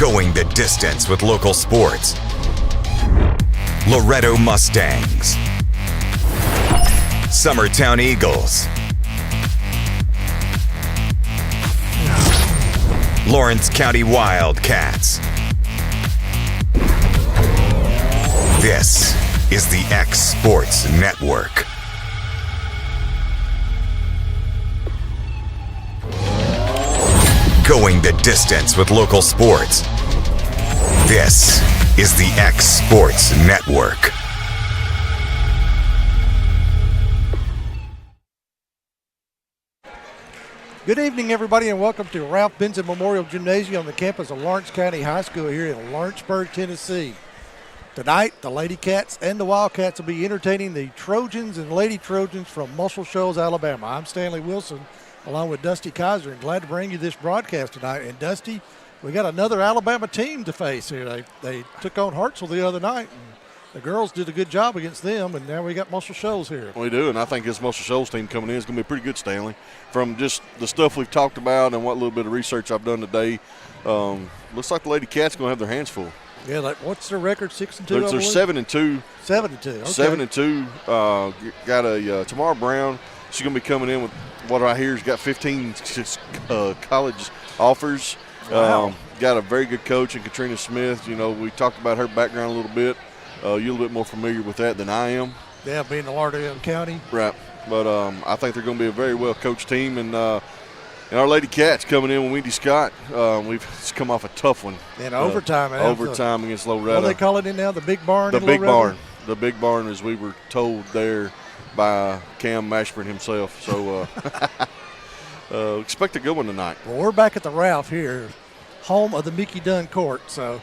Going the distance with local sports. Loretto Mustangs. Summertown Eagles. Lawrence County Wildcats. This is the X Sports Network. Going the distance with local sports. This is the X Sports Network. Good evening, everybody, and welcome to Ralph Benson Memorial Gymnasium on the campus of Lawrence County High School here in Lawrenceburg, Tennessee. Tonight, the Lady Cats and the Wildcats will be entertaining the Trojans and Lady Trojans from Muscle Shoals, Alabama. I'm Stanley Wilson, along with Dusty Kaiser, and glad to bring you this broadcast tonight. And Dusty, we got another Alabama team to face here. They took on Hartsville the other night, and the girls did a good job against them, and now we got Muscle Shoals here. We do, and I think this Muscle Shoals team coming in is going to be pretty good, Stanley. From just the stuff we've talked about and what little bit of research I've done today, looks like the Lady Cats going to have their hands full. Yeah, like what's their record? 6-2. They're 7-2. 7-2. Okay. 7-2. Got a Tamara Brown. She's going to be coming in with what I hear has got 15 college offers. Wow. Got a very good coach in Katrina Smith. You know, we talked about her background a little bit. You're a little bit more familiar with that than I am. Yeah, being in Lauderdale County. Right. But I think they're going to be a very well-coached team. And our Lady Cats coming in with Wendy Scott. We've come off a tough one. And overtime. Overtime against Loretto. What do they call it in now? The Big Barn? The Big Barn. The Big Barn, as we were told there by Cam Mashburn himself. So expect a good one tonight. Well, we're back at the Ralph here, home of the Mickey Dunn Court. So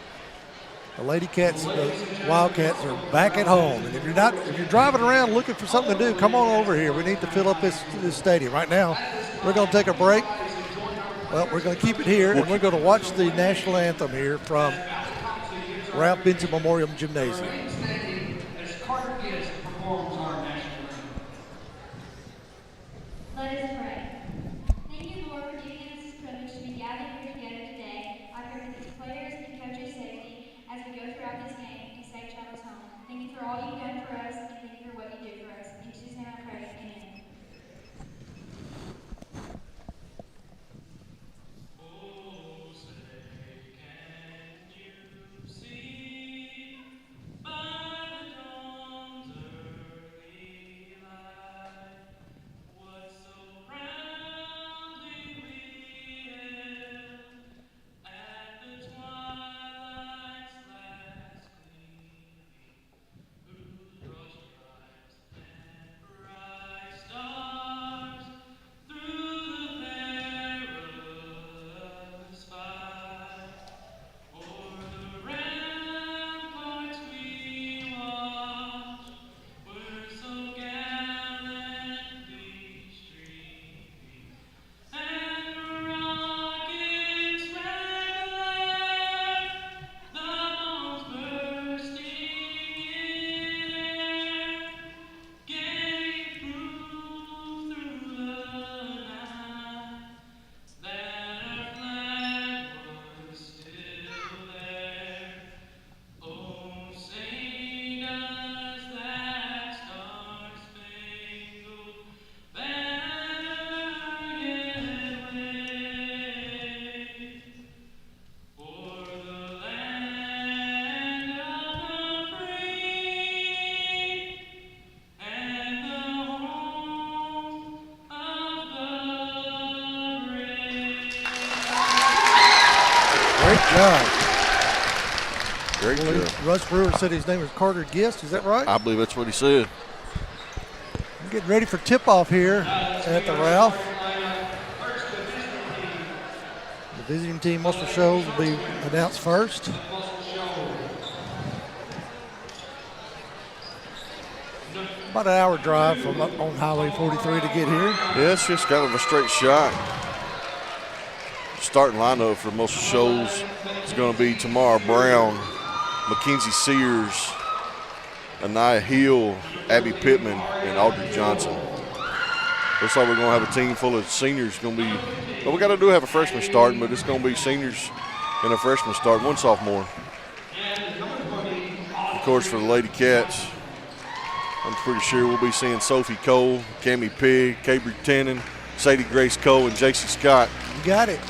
the Lady Cats and the Wildcats are back at home. And if you're driving around looking for something to do, come on over here. We need to fill up this stadium. Right now, we're going to take a break. Well, we're going to keep it here, and we're going to watch the national anthem here from Ralph Benson Memorial Gymnasium. Let us pray. Thank you, Lord, for giving us this privilege to be gathered here together today. I pray for these players and coaches' safety as we go throughout this game and safe travels home. Thank you for all you've done for us, and thank you for what you do for us. In Jesus' name I pray. Amen. Great job. Russ Brewer said his name was Carter Gist. Is that right? I believe that's what he said. We're getting ready for tip-off here at the Ralph. The visiting team, Muscle Shoals, will be announced first. About an hour drive from up on Highway 43 to get here. Yeah, it's just kind of a straight shot. Starting lineup for Muscle Shoals is going to be Tamara Brown, Mackenzie Sears, Anaya Hill, Abby Pittman, and Audrey Johnson. Looks like we're going to have a team full of seniors. Going to be, well, we got to have a freshman starting, but it's going to be seniors and a freshman start, one sophomore. Of course, for the Lady Cats, I'm pretty sure we'll be seeing Sophie Cole, Cammie Pigg, Cabry Tennant, Sadie Grace Cole, and J.C. Scott. You got it.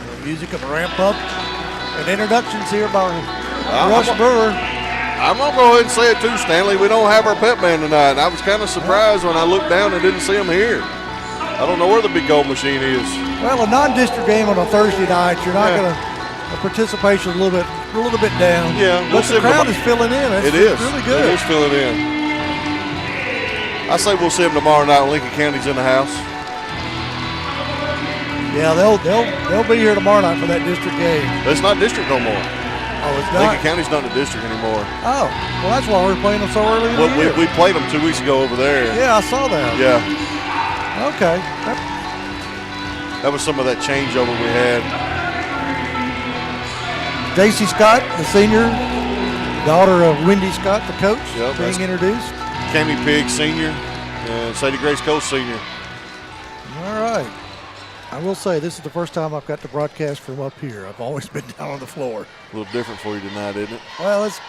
The music of the ramp up and introductions here by Russ Brewer. I'm going to go ahead and say it too, Stanley. We don't have our pep band tonight. I was kind of surprised when I looked down and didn't see them here. I don't know where the big gold machine is. Well, a non-district game on a Thursday night, you're not going to. The participation a little bit down. Yeah, but the crowd is filling in. It is really good. It is filling in. I say we'll see them tomorrow night when Lincoln County's in the house. Yeah, they'll be here tomorrow night for that district game. It's not district no more. Oh, it's not. Lincoln County's not in the district anymore. Oh, well, that's why we're playing them so early in the year. We played them 2 weeks ago over there. Yeah, I saw that. Yeah. Okay. That was some of that changeover we had. J.C. Scott, the senior, daughter of Wendy Scott, the coach, being introduced. Cammie Pigg, senior, and Sadie Grace Cole, senior. All right. I will say this is the first time I've got to broadcast from up here. I've always been down on the floor. A little different for you tonight, isn't it? Well, it's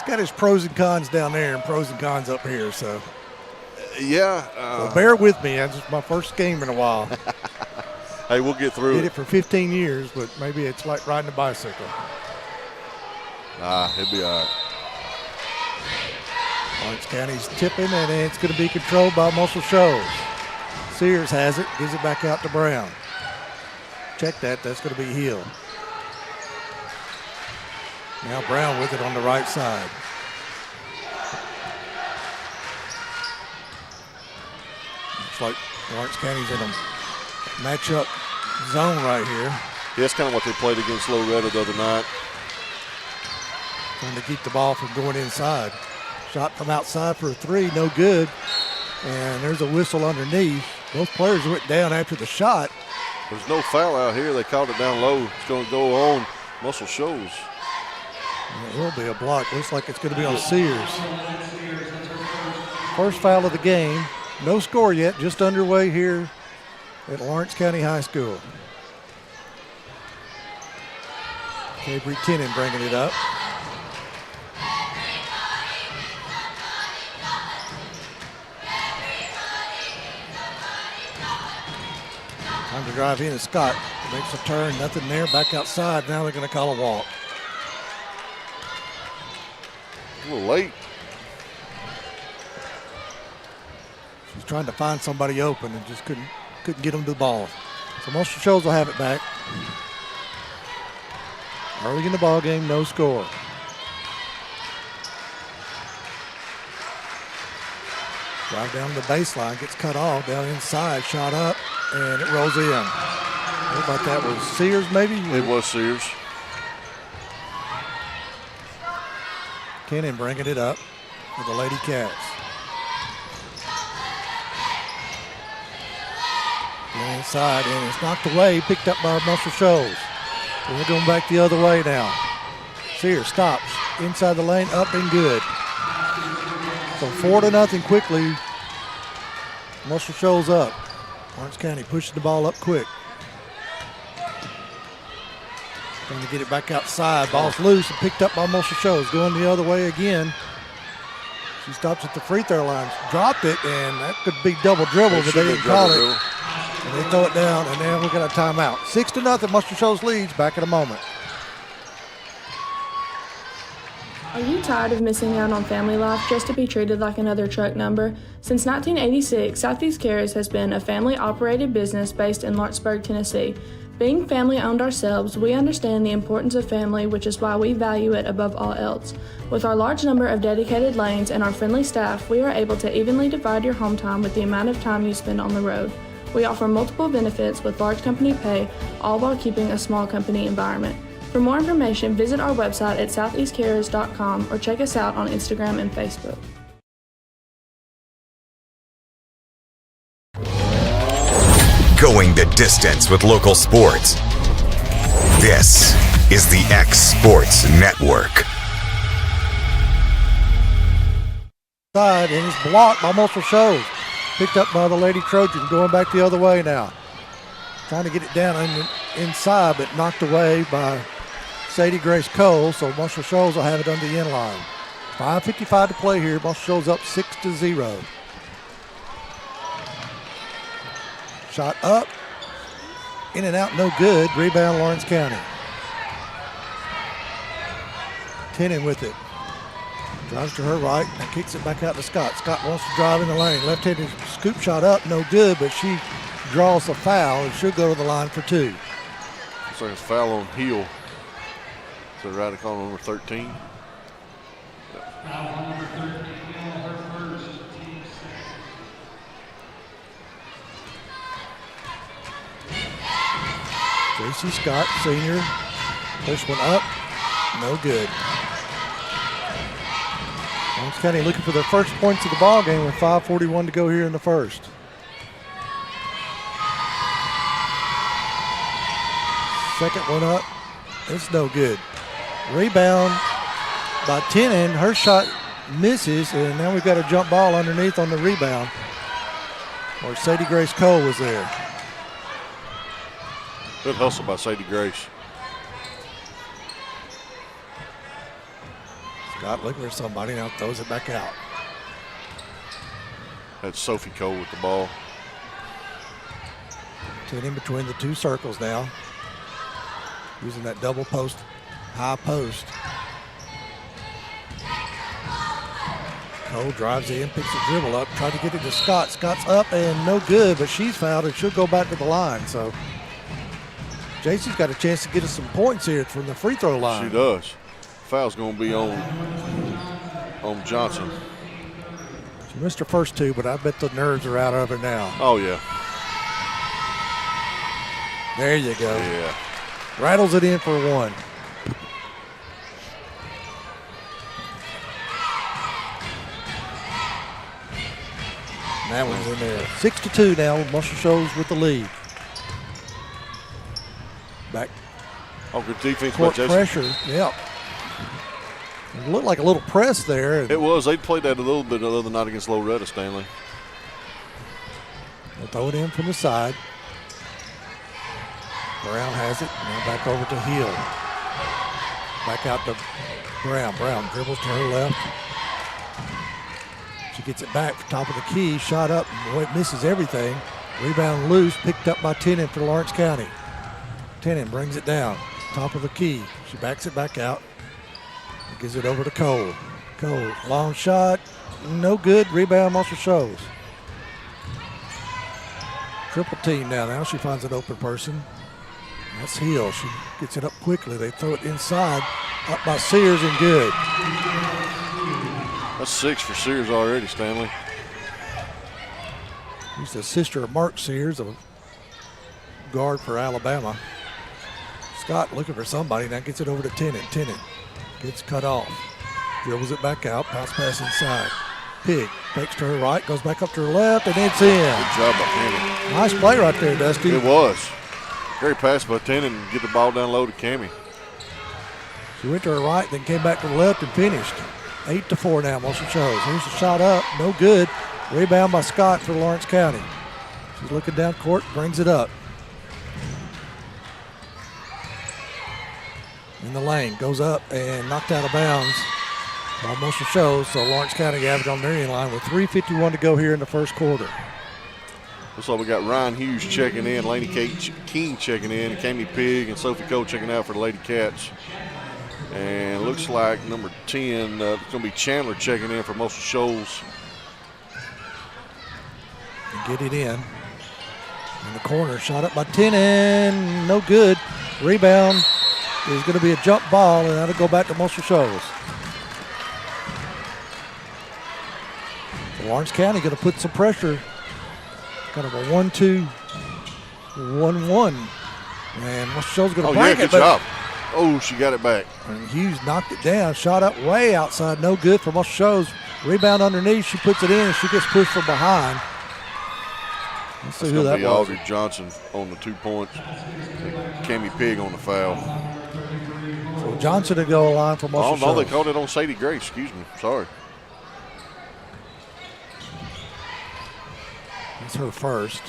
got its pros and cons down there and pros and cons up here. So yeah. So bear with me. It's my first game in a while. Hey, we'll get through it. Did it for 15 years, but maybe it's like riding a bicycle. It'll be all right. Lawrence County's tipping, and it's going to be controlled by Muscle Shoals. Sears has it, gives it back out to Brown. Check that, that's going to be Hill. Now Brown with it on the right side. Looks like Lawrence County's in a matchup zone right here. Yeah, that's kind of what they played against Loretta the other night. Trying to keep the ball from going inside. Shot from outside for a three, no good. And there's a whistle underneath. Both players went down after the shot. There's no foul out here. They called it down low. It's going to go on Muscle Shoals. It will be a block. Looks like it's going to be on Sears. First foul of the game. No score yet, just underway here at Lawrence County High School. Cabry Tennant bringing it up. Time to drive in, and Scott makes a turn, nothing there, back outside. Now they're going to call a walk. A little late. She's trying to find somebody open and just couldn't get them to the ball. So Muscle Shoals will have it back. Early in the ball game, no score. Drive down to the baseline, gets cut off, down inside, shot up, and it rolls in. Looked like that was Sears, maybe? It was Sears. Kennan bringing it up for the Lady Cats. Down inside, and it's knocked away, picked up by Muscle Shoals. They're going back the other way now. Sears stops inside the lane, up and good. So 4-0 quickly. Muscle Shoals up. Lawrence County pushing the ball up quick. Trying to get it back outside. Ball's loose and picked up by Muscle Shoals. Going the other way again. She stops at the free throw line. Dropped it, and that could be double dribble, but they didn't call it. And they throw it down, and then we got a timeout. 6-0, Muscle Shoals leads. Back in a moment. Are you tired of missing out on family life just to be treated like another truck number? Since 1986, Southeast Cares has been a family-operated business based in Lawrenceburg, Tennessee. Being family-owned ourselves, we understand the importance of family, which is why we value it above all else. With our large number of dedicated lanes and our friendly staff, we are able to evenly divide your home time with the amount of time you spend on the road. We offer multiple benefits with large company pay, all while keeping a small company environment. For more information, visit our website at southeastcarriers.com or check us out on Instagram and Facebook. Going the distance with local sports. This is the X Sports Network. Side, and it's blocked by Muscle Shoals. Picked up by the Lady Trojan, going back the other way now. Trying to get it down inside, but knocked away by Sadie Grace Cole. So Marshall Shoals will have it under the end line. 5:55 to play here. Marshall Shoals up 6-0. Shot up, in and out, no good. Rebound, Lawrence County. Tenen with it. Drives to her right and kicks it back out to Scott. Scott wants to drive in the lane. Left-handed scoop shot up, no good, but she draws a foul and should go to the line for 2. Looks like it's a foul on Hill. So right to call number 13. Foul on number 13, her first, team second. J.C. Scott, senior. First one up, no good. Lawrence County looking for their first points of the ball game with 5:41 to go here in the first. Second one up, it's no good. Rebound by Tenen. Her shot misses, and now we've got a jump ball underneath on the rebound. Or Sadie Grace Cole was there. Good hustle by Sadie Grace. Scott looking for somebody, now throws it back out. That's Sophie Cole with the ball. Tenen between the 2 circles now. Using that double post, high post. Cole drives in, picks the dribble up, tried to get it to Scott. Scott's up and no good, but she's fouled and she'll go back to the line. So JC's got a chance to get us some points here from the free throw line. She does. Foul's going to be on Johnson. She missed her first 2, but I bet the nerves are out of her now. Oh, yeah. There you go. Yeah. Rattles it in for 1. That one's in there. 6-2 now. Marshall Shoals with the lead. Back. Oh, good defense by Court Jason. pressure. Yep. It looked like a little press there. It was. They played that a little bit the other night against Loretta, Stanley. They'll throw it in from the side. Brown has it. Now back over to Hill. Back out to Brown. Brown dribbles to her left. She gets it back from top of the key. Shot up. Boy, it misses everything. Rebound loose. Picked up by Tenen for Lawrence County. Tenen brings it down. Top of the key. She backs it back out. Gives it over to Cole. Cole, long shot. No good. Rebound, Marshall Shoals. Triple team now. Now she finds an open person. That's Hill. She gets it up quickly. They throw it inside. Up by Sears and good. That's 6 for Sears already, Stanley. He's the sister of Mark Sears, a guard for Alabama. Scott looking for somebody. Now gets it over to Tenen. Tenen gets cut off. Dribbles it back out. Bounce pass inside. Pig fakes to her right. Goes back up to her left, and it's in. Good job by Cammie. Nice play right there, Dusty. It was. Great pass by Tenen and get the ball down low to Cammie. She went to her right, then came back to the left and finished. 8-4 now, Marshall Shoals. Here's the shot up. No good. Rebound by Scott for Lawrence County. She's looking down court, brings it up. In the lane, goes up and knocked out of bounds by Marshall Shoals. So Lawrence County have it on their end line with 3:51 to go here in the first quarter. Looks like we got Ryan Hughes checking in, Laney King checking in, and Cammie Pig and Sophie Cole checking out for the Lady Cats. And it looks like number 10, it's going to be Chandler checking in for Marshall Shoals. Get it in the corner, shot up by Tenen, no good. Rebound is going to be a jump ball, and that'll go back to Marshall Shoals. So Lawrence County going to put some pressure, kind of a 1-2, 1-1. And Marshall Shoals going to break good it. job. Oh, she got it back. And Hughes knocked it down, shot up way outside, no good for Marshall Shoals. Rebound underneath, she puts it in, and she gets pushed from behind. Let's see who that was. Audrey Johnson on the 2 points. Cammie Pig on the foul. So Johnson to go line for Marshall Shoals. Oh, they called it on Sadie Grace. Excuse me. Sorry. That's her first.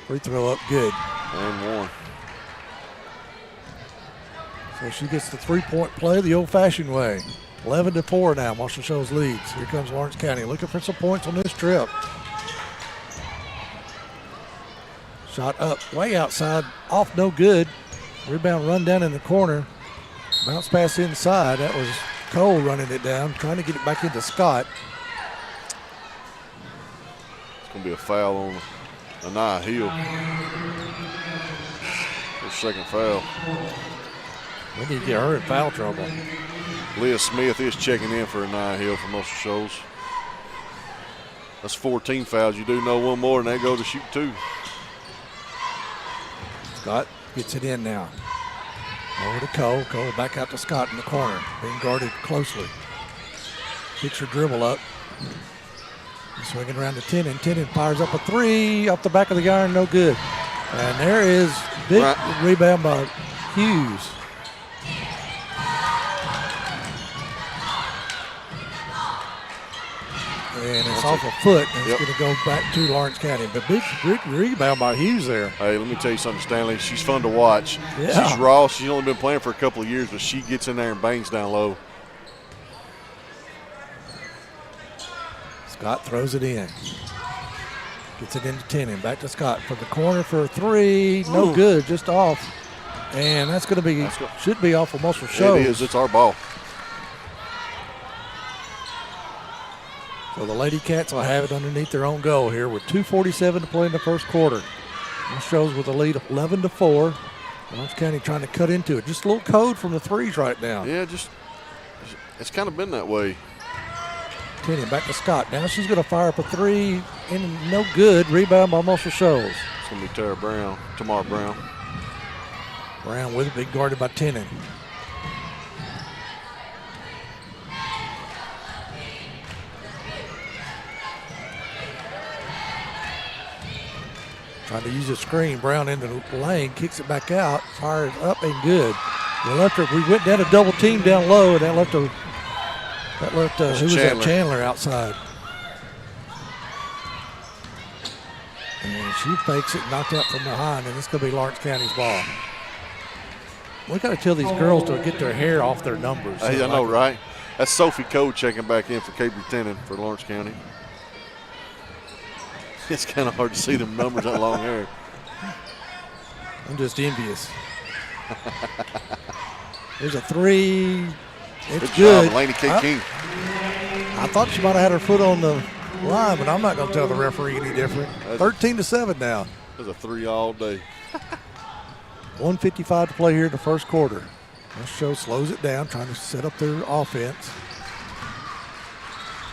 Free throw up good. And one. So she gets the three-point play the old-fashioned way. 11-4 now. Marshall Shoals leads. Here comes Lawrence County looking for some points on this trip. Shot up way outside, off no good. Rebound run down in the corner. Bounce pass inside. That was Cole running it down, trying to get it back into Scott. It's going to be a foul on Anaya Hill. Her second foul. We need to get her in foul trouble. Leah Smith is checking in for Anaya Hill for Marshall Shoals. That's 14 fouls. You do know one more, and they go to shoot 2. Scott gets it in now. Over to Cole. Cole back out to Scott in the corner. Being guarded closely. Picks her dribble up. Swinging around to Tenen. Tenen fires up a 3 off the back of the iron. No good. And there is big rebound by Hughes. And it's off a foot, and it's going to go back to Lawrence County. But big rebound by Hughes there. Hey, let me tell you something, Stanley. She's fun to watch. Yeah. She's raw. She's only been playing for a couple of years, but she gets in there and bangs down low. Scott throws it in. Gets it into Tenen. Back to Scott from the corner for a 3. No good, just off. And that's going to be, should be off for Marshall Shoals. It is. It's our ball. So the Lady Cats will have it underneath their own goal here with 2:47 to play in the first quarter. Shows with a lead of 11-4. Lawrence County trying to cut into it. Just a little code from the threes right now. Yeah, it's kind of been that way. Tenen back to Scott. Now she's going to fire up a 3 and no good. Rebound by Marshall Shoals. It's going to be Tamar Brown. Brown with it, being guarded by Tenen. Trying to use a screen. Brown into the lane, kicks it back out, fires up and good. We went down a double team down low, and that left who was that? Chandler outside. And she fakes it, knocked out from behind, and it's going to be Lawrence County's ball. We got to tell these girls to get their hair off their numbers. Hey, I know, right? That's Sophie Cole checking back in for Cabry Tenen for Lawrence County. It's kind of hard to see them numbers, that long hair. I'm just envious. There's a 3. It's good. Job, Laney K. King. I thought she might have had her foot on the line, but I'm not going to tell the referee any different. 13-7 now. There's a 3 all day. 1:55 to play here in the first quarter. This show slows it down, trying to set up their offense.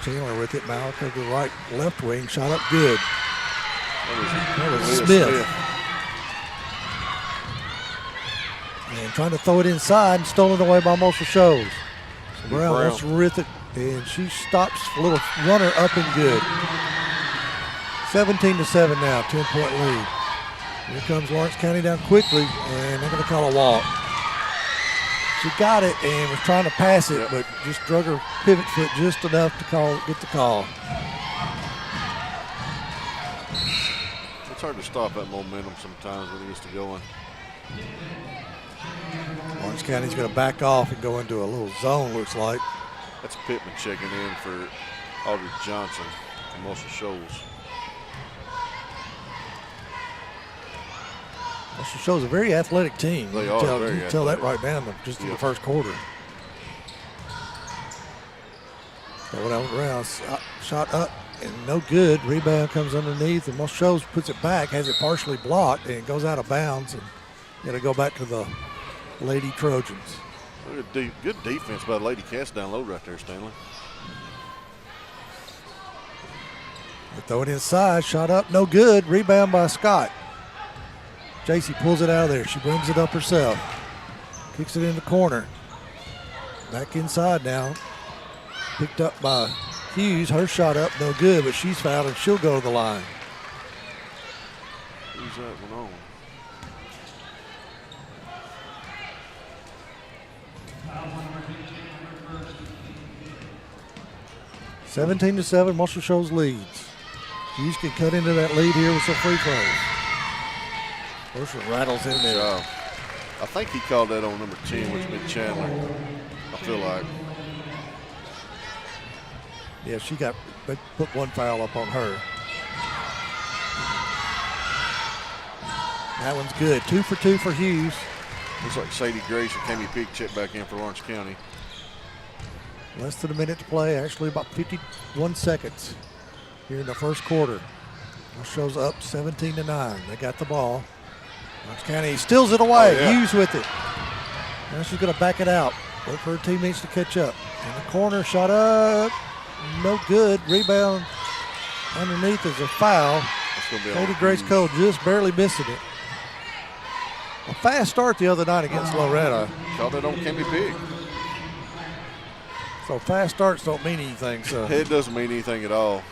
Chandler with it now to the right left wing. Shot up good. That was Smith. And trying to throw it inside and stolen away by Marshall Shoals. So Brown wants to rip it, and she stops a little runner up and good. 17-7 now, 10-point lead. Here comes Lawrence County down quickly, and they're going to call a walk. She got it and was trying to pass it, but just drug her pivot foot just enough to get the call. It's hard to stop that momentum sometimes when it gets to going. Lawrence County's going to back off and go into a little zone, looks like. That's Pittman checking in for Aldridge Johnson and Marshall Shoals. Marshall Shoals a very athletic team. They you are tell, very you tell that right down just in the first quarter. So when I went around, shot up and no good. Rebound comes underneath, and Marshall Shoals puts it back, has it partially blocked, and it goes out of bounds. And going to go back to the Lady Trojans. Good defense by the Lady Cats down low right there, Stanley. They throw it inside, shot up, no good. Rebound by Scott. JC pulls it out of there. She brings it up herself. Kicks it in the corner. Back inside now. Picked up by Hughes. Her shot up, no good, but she's fouled and she'll go to the line. Who's that one on? Foul 17-7, Marshall Shoals leads. Hughes can cut into that lead here with some free throws. Those were rattles in there. I think he called that on number 10, which would be Chandler. I feel like. Yeah, they put one foul up on her. That one's good. 2 for 2 for Hughes. Looks like Sadie Grace and Cammy Pig check back in for Lawrence County. Less than a minute to play, actually about 51 seconds here in the first quarter. Shows up 17-9. They got the ball. Lawrence County steals it away. Hughes with it. Now she's going to back it out. Wait for her teammates to catch up. In the corner, shot up. No good. Rebound underneath is a foul. Sadie Grace Cole just barely missing it. A fast start the other night against Loretta. Called it on Cammy Pig. So fast starts don't mean anything. So it doesn't mean anything at all.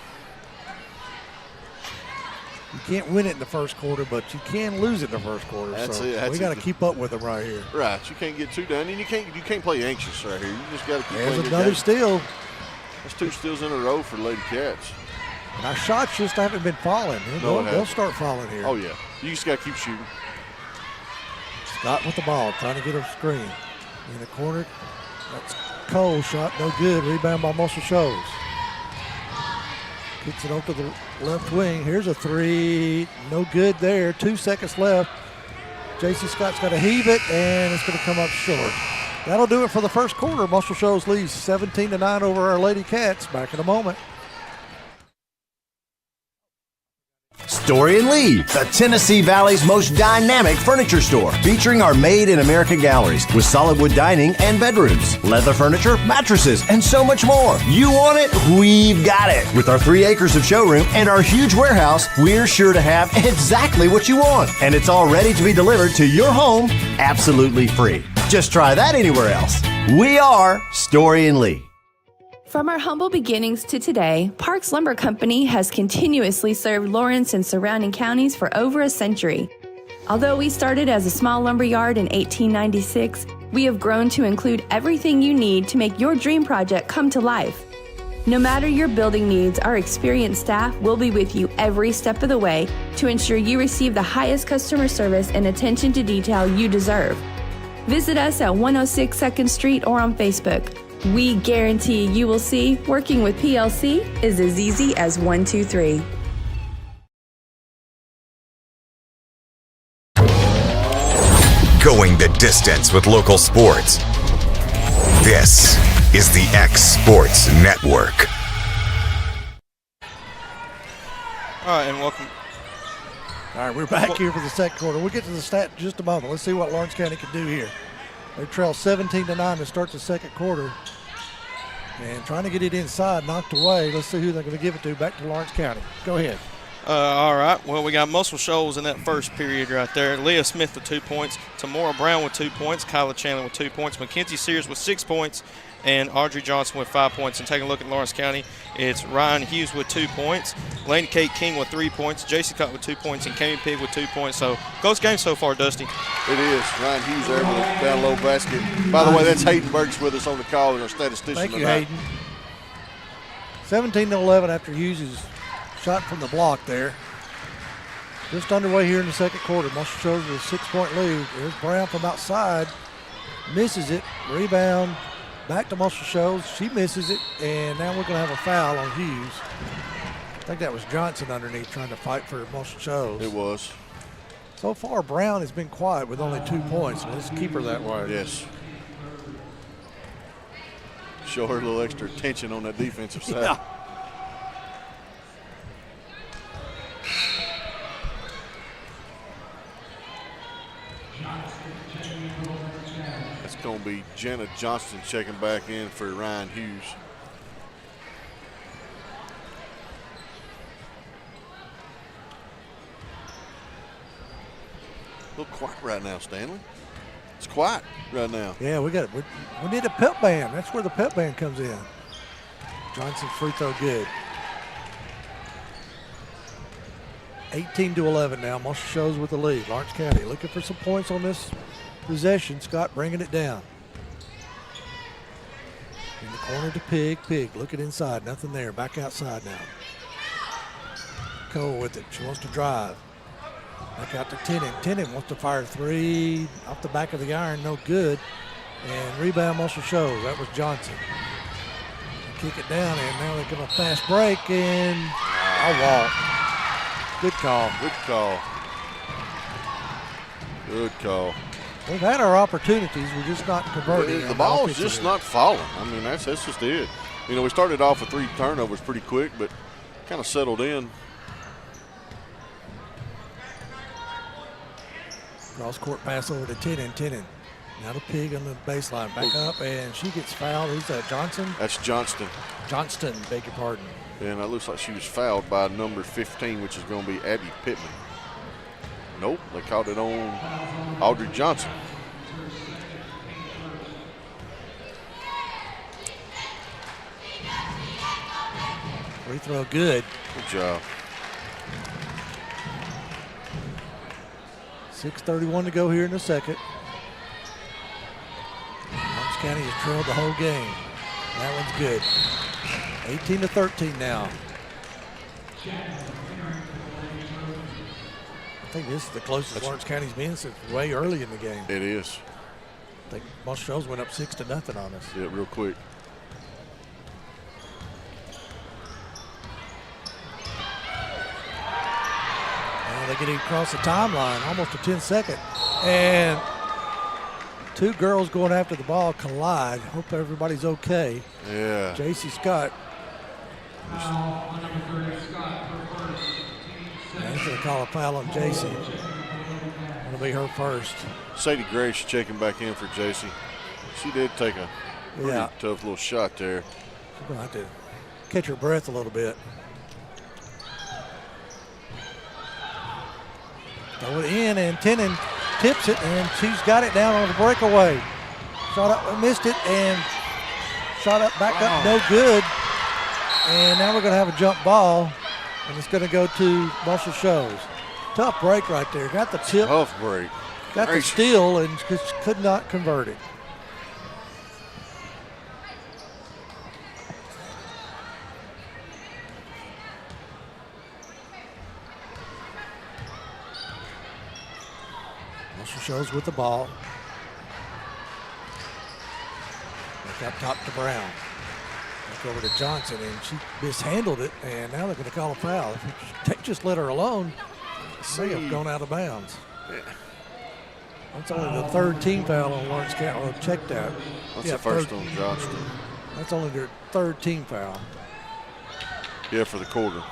You can't win it in the first quarter, but you can lose it in the first quarter. We got to keep up with them right here. Right, you can't get too down, and you can't play anxious right here. You just got to keep playing. There's another steal. That's 2 steals in a row for Lady Cats. And our shots just haven't been falling. They'll start falling here. Oh yeah, you just got to keep shooting. Scott with the ball, trying to get a screen. In the corner, that's Cole, shot no good. Rebound by Muscle Shoals. Gets it over to the left wing. Here's a 3. No good there. 2 seconds left. J.C. Scott's got to heave it, and it's going to come up short. That'll do it for the first quarter. Muscle Shoals leads 17-9 over our Lady Cats. Back in a moment. Story and Lee, the Tennessee Valley's most dynamic furniture store, featuring our Made in America galleries with solid wood dining and bedrooms, leather furniture, mattresses, and so much more. You want it? We've got it. With our 3 acres of showroom and our huge warehouse, we're sure to have exactly what you want. And it's all ready to be delivered to your home absolutely free. Just try that anywhere else. We are Story and Lee. From our humble beginnings to today, Parks Lumber Company has continuously served Lawrence and surrounding counties for over a century. Although we started as a small lumber yard in 1896, we have grown to include everything you need to make your dream project come to life. No matter your building needs, our experienced staff will be with you every step of the way to ensure you receive the highest customer service and attention to detail you deserve. Visit us at 106 2nd Street or on Facebook. We guarantee you will see working with PLC is as easy as 1, 2, 3. Going the distance with local sports. This is the X Sports Network. All right, and welcome. All right, we're back here for the second quarter. We'll get to the stat in just a moment. Let's see what Lawrence County can do here. They trail 17-9 to start the second quarter. And trying to get it inside, knocked away. Let's see who they're going to give it to. Back to Lawrence County. Go ahead. All right. Well, we got Muscle Shoals in that first period right there. Leah Smith with 2 points. Tamora Brown with 2 points. Kyla Chandler with 2 points. Mackenzie Sears with 6 points. And Audrey Johnson with 5 points. And taking a look at Lawrence County, it's Ryan Hughes with 2 points. Lane Kate King with 3 points. J.C. Cott with 2 points. And Cammy Pig with 2 points. So, close game so far, Dusty. It is. Ryan Hughes there with a down low basket. By the way, that's Hayden Burks with us on the call. Our statistician Thank you, tonight. Hayden. 17-11 after Hughes' shot from the block there. Just underway here in the second quarter. Muscle Shoals with a 6-point lead. There's Brown from outside. Misses it. Rebound. Back to Muscle Shoals. She misses it. And now we're going to have a foul on Hughes. I think that was Johnson underneath trying to fight for Muscle Shoals. It was. So far, Brown has been quiet with only 2 points. Let's keep her that way. Yes. Show her a little extra attention on that defensive side. Yeah. It's going to be Jenna Johnston checking back in for Ryan Hughes. A little quiet right now, Stanley. It's quiet right now. Yeah, we need a pep band. That's where the pep band comes in. Johnson's free throw good. 18-11 now. Muscle Shoals with the lead. Lawrence County looking for some points on this possession. Scott bringing it down. In the corner to Pig. Pig looking inside. Nothing there. Back outside now. Cole with it. She wants to drive. Back out to Tennant. Tennant wants to fire three off the back of the iron, no good. And rebound Marshall Shoals. That was Johnson. They kick it down, and now they're going to fast break, and a walk. Good call. Good call. Good call. We've had our opportunities. We're just not converting. The ball's just not falling. I mean, that's just it. You know, we started off with 3 turnovers pretty quick, but kind of settled in. Cross-court pass over to Tennant. Tennant. Now the Pig on the baseline. Back up, and she gets fouled. Who's that, Johnson? That's Johnston. Johnston, beg your pardon. And it looks like she was fouled by number 15, which is going to be Abby Pittman. Nope, they called it on Audrey Johnson. Free throw good. Good job. 6:31 to go here in the second. Lawrence County has trailed the whole game. That one's good. 18-13 now. I think this is the closest Lawrence County's been since way early in the game. It is. I think Marshall Shoals went up 6-0 on us. Yeah, real quick. Now they get it across the timeline, almost a 10-second. And 2 girls going after the ball collide. Hope everybody's okay. Yeah. J.C. Scott. He's going to call a foul on J.C. It'll be her first. Sadie Grace checking back in for J.C. She did take a pretty tough little shot there. She's going to have to catch her breath a little bit. Throw it in, and Tennant tips it, and she's got it down on the breakaway. Shot up, missed it, and shot up, back up, no good. And now we're going to have a jump ball, and it's going to go to Marshall Shoals. Tough break right there. Got the tip. Tough break. Got the steal and could not convert it. Marshall Shoals with the ball. Back up top to Brown. Back over to Johnson, and she mishandled it, and now they're going to call a foul. If they just let her alone, they have gone out of bounds. Yeah. That's only the 3rd team foul on Lawrence County. Or check that. That's the first on Johnston. That's only their 3rd team foul. Yeah, for the quarter.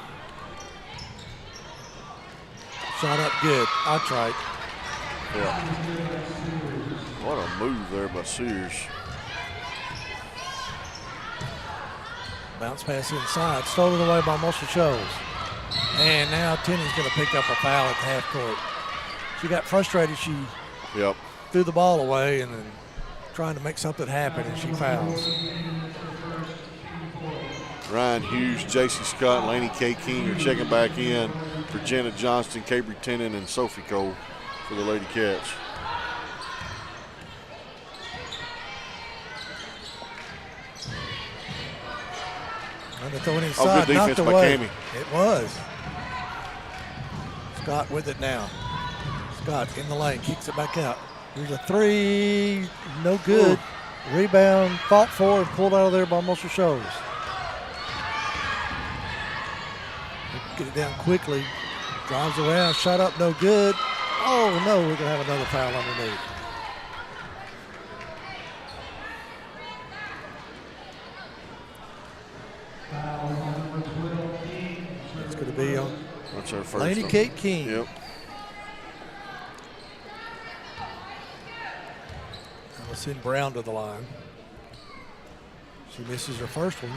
Shot up good. That's right. Yeah. What a move there by Sears. Bounce pass inside. Stolen away by Marshall Shoals. And now Tennant's going to pick up a foul at the half court. She got frustrated. She threw the ball away and then trying to make something happen, and she fouls. Ryan Hughes, J.C. Scott, and Laney K. King are checking back in for Jenna Johnston, Cabry Tennant, and Sophie Cole for the Lady Cats. And they're throwing inside, good defense knocked by away. Cammy. It was. Scott with it now. Scott in the lane, kicks it back out. Here's a 3, no good. Ooh. Rebound, fought for, and pulled out of there by Marshall Shoals. Get it down quickly. Drives around, shot up, no good. Oh no, we're gonna have another foul underneath. It's gonna be on That's our first. Laney Kate King. Yep. We'll send Brown to the line. She misses her first one.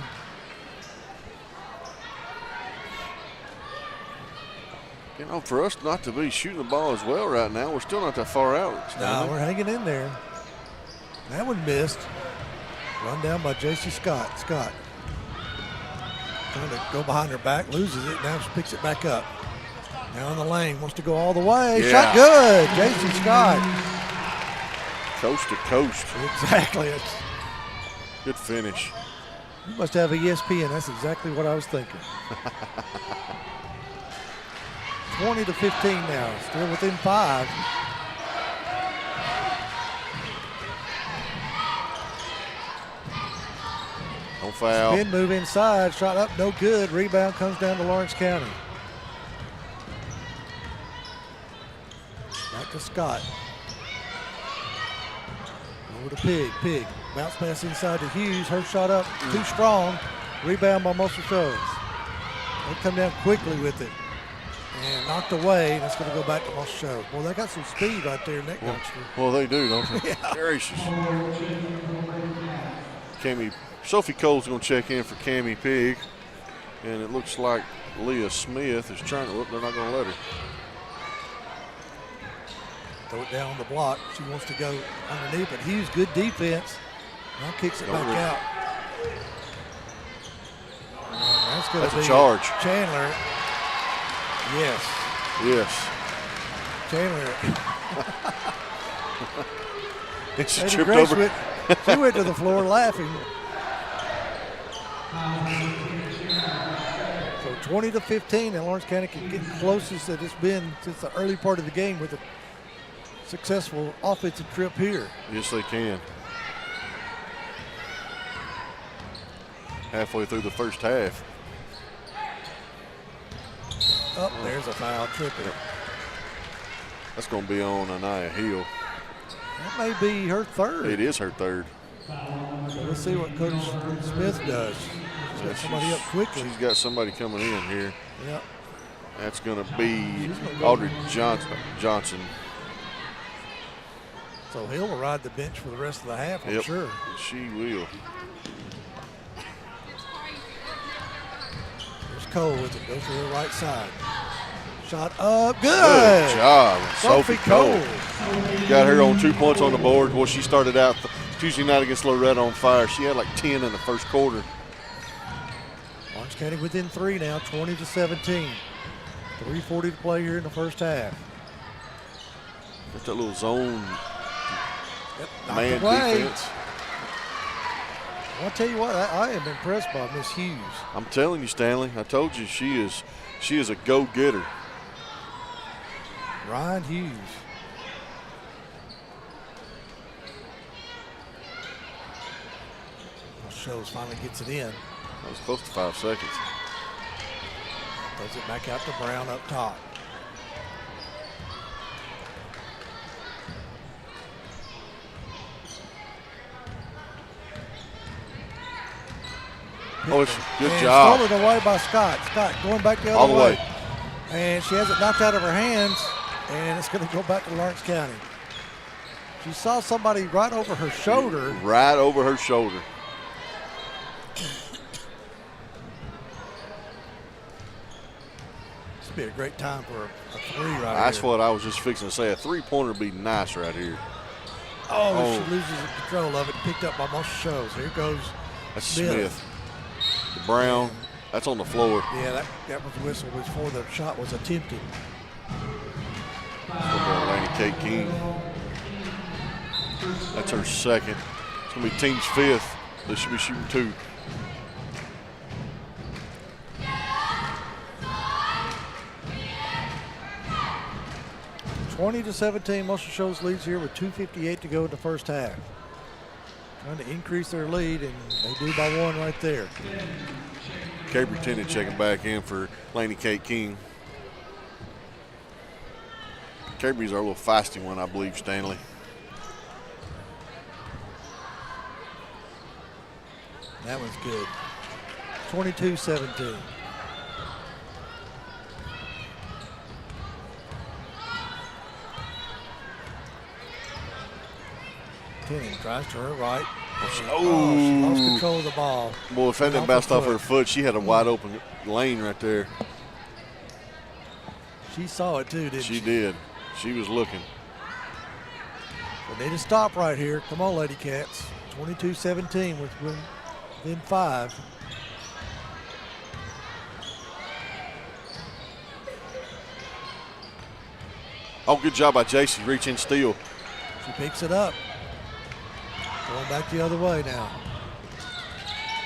You know, for us not to be shooting the ball as well right now, we're still not that far out. No, we're hanging in there. That one missed. Run down by J.C. Scott. Scott trying to go behind her back, loses it. Now she picks it back up. Now in the lane, wants to go all the way. Yeah. Shot good. J.C. Scott. Coast to coast. Exactly. It's, good finish. you must have ESPN. That's exactly what I was thinking. 20-15 now. Still within 5. No foul. Spin move inside. Shot up, no good. Rebound comes down to Lawrence County. Back to Scott. Over to Pig. Pig. Bounce pass inside to Hughes. Her shot up. Too strong. Rebound by Muscle Shoals. They come down quickly with it. And knocked away. And it's going to go back to Muscle Shoals. Well, they got some speed right there in that youngster. Well, they do, don't they? Yeah. Gracious. Sophie Cole's going to check in for Cammie Pig. And it looks like Leah Smith is trying to, they're not going to let her. Throw it down on the block. She wants to go underneath, but Hughes, good defense. Now kicks it back out. That's a charge. Chandler. Yes. Yes. Chandler. And she Lady tripped Grace over. She went to the floor laughing. So 20-15, and Lawrence County can get closest that it's been since the early part of the game with a successful offensive trip here. Yes, they can. Halfway through the first half. Oh, there's a foul, tripping. That's going to be on Anaya Hill. That may be her third. It is her third. So let's see what Coach Smith does. She's got somebody up quickly. She's got somebody coming in here. Yep. That's going to be Audrey Johnson. So Hill will ride the bench for the rest of the half, I'm sure. She will. There's Cole with it. Goes to the right side. Shot up. Good. Good job, Sophie Cole. Got her on 2 points on the board. Well, she started out Tuesday night against Loretta on fire. She had like 10 in the first quarter. Lawrence County within 3 now, 20-17. 3:40 to play here in the first half. Got that little zone man away. defense. I'll tell you what, I am impressed by Miss Hughes. I'm telling you, Stanley. I told you she is a go-getter. Ryan Hughes. Shoals finally gets it in. That was close to 5 seconds. Throws it back out to Brown up top. Oh, it's good and job. Stolen away by Scott. Scott going back the other All the way. And she has it knocked out of her hands, and it's going to go back to Lawrence County. She saw somebody right over her shoulder. Right over her shoulder. This would be a great time for a three right That's here. what I was just fixing to say. A three-pointer would be nice right here. Oh, she loses control of it. Picked up by Muscle Shoals. Here goes That's Smith. Brown. That's on the floor. Yeah, that was the whistle before the shot was attempted. Lady Kate King. That's her second. It's going to be team's fifth. They should be shooting 2. (20-17). Muscle Shoals leads here with 2:58 to go in the first half. Trying to increase their lead, and they do by 1 right there. Cabry Tennant checking back in for Laney Kate King. Cabry's our little feisty one, I believe, Stanley. That one's good. 22-17. Tennant tries to her right. She lost control of the ball. Boy, if that didn't bounce off her foot, she had a wide open lane right there. She saw it too, didn't she? She did. She was looking. They need to stop right here. Come on, Lady Cats. 22-17 within 5. Oh, good job by JC. Reach in, steal. She picks it up. Going back the other way now.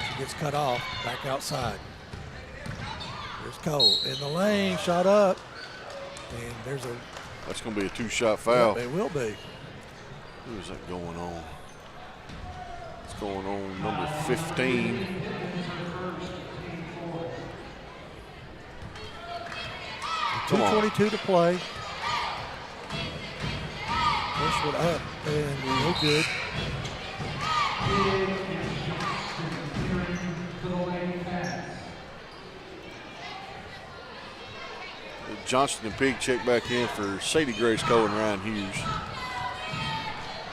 She gets cut off. Back outside. Here's Cole in the lane. Shot up. And there's a. That's going to be a 2-shot foul. Yep, it will be. Who is that going on? It's going on number 15. Come on. 2:22 to play. First one up and no good. Johnston and Pig check back in for Sadie Grace Cole and Ryan Hughes.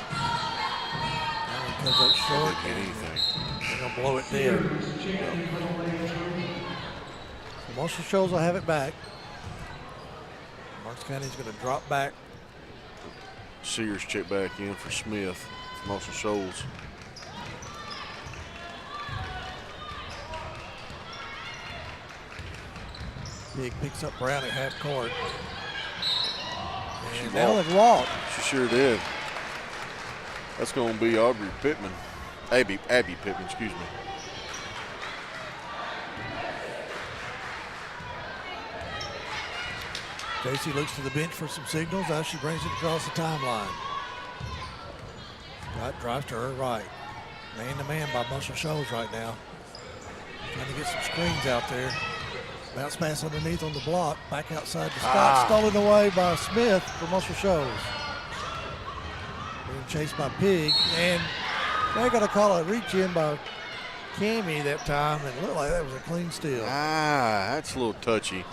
Now he comes up short. Didn't get anything. They're going to blow it dead. So Marshall Shoals will have it back. Marks County's going to drop back. Sears check back in for Smith from Marshall Shoals. Big picks up Brown at half court. And She Ellen walked. She sure did. That's going to be Aubrey Pittman. Abby Pittman, excuse me. Casey looks to the bench for some signals as she brings it across the timeline. Scott drives to her right. Man-to-man by Marshall Shoals right now. Trying to get some screens out there. Bounce pass underneath on the block. Back outside to Scott. Stolen away by Smith for Marshall Shoals. Being chased by Pig. And they're going to call a reach in by Cammie that time. And it looked like that was a clean steal. That's a little touchy.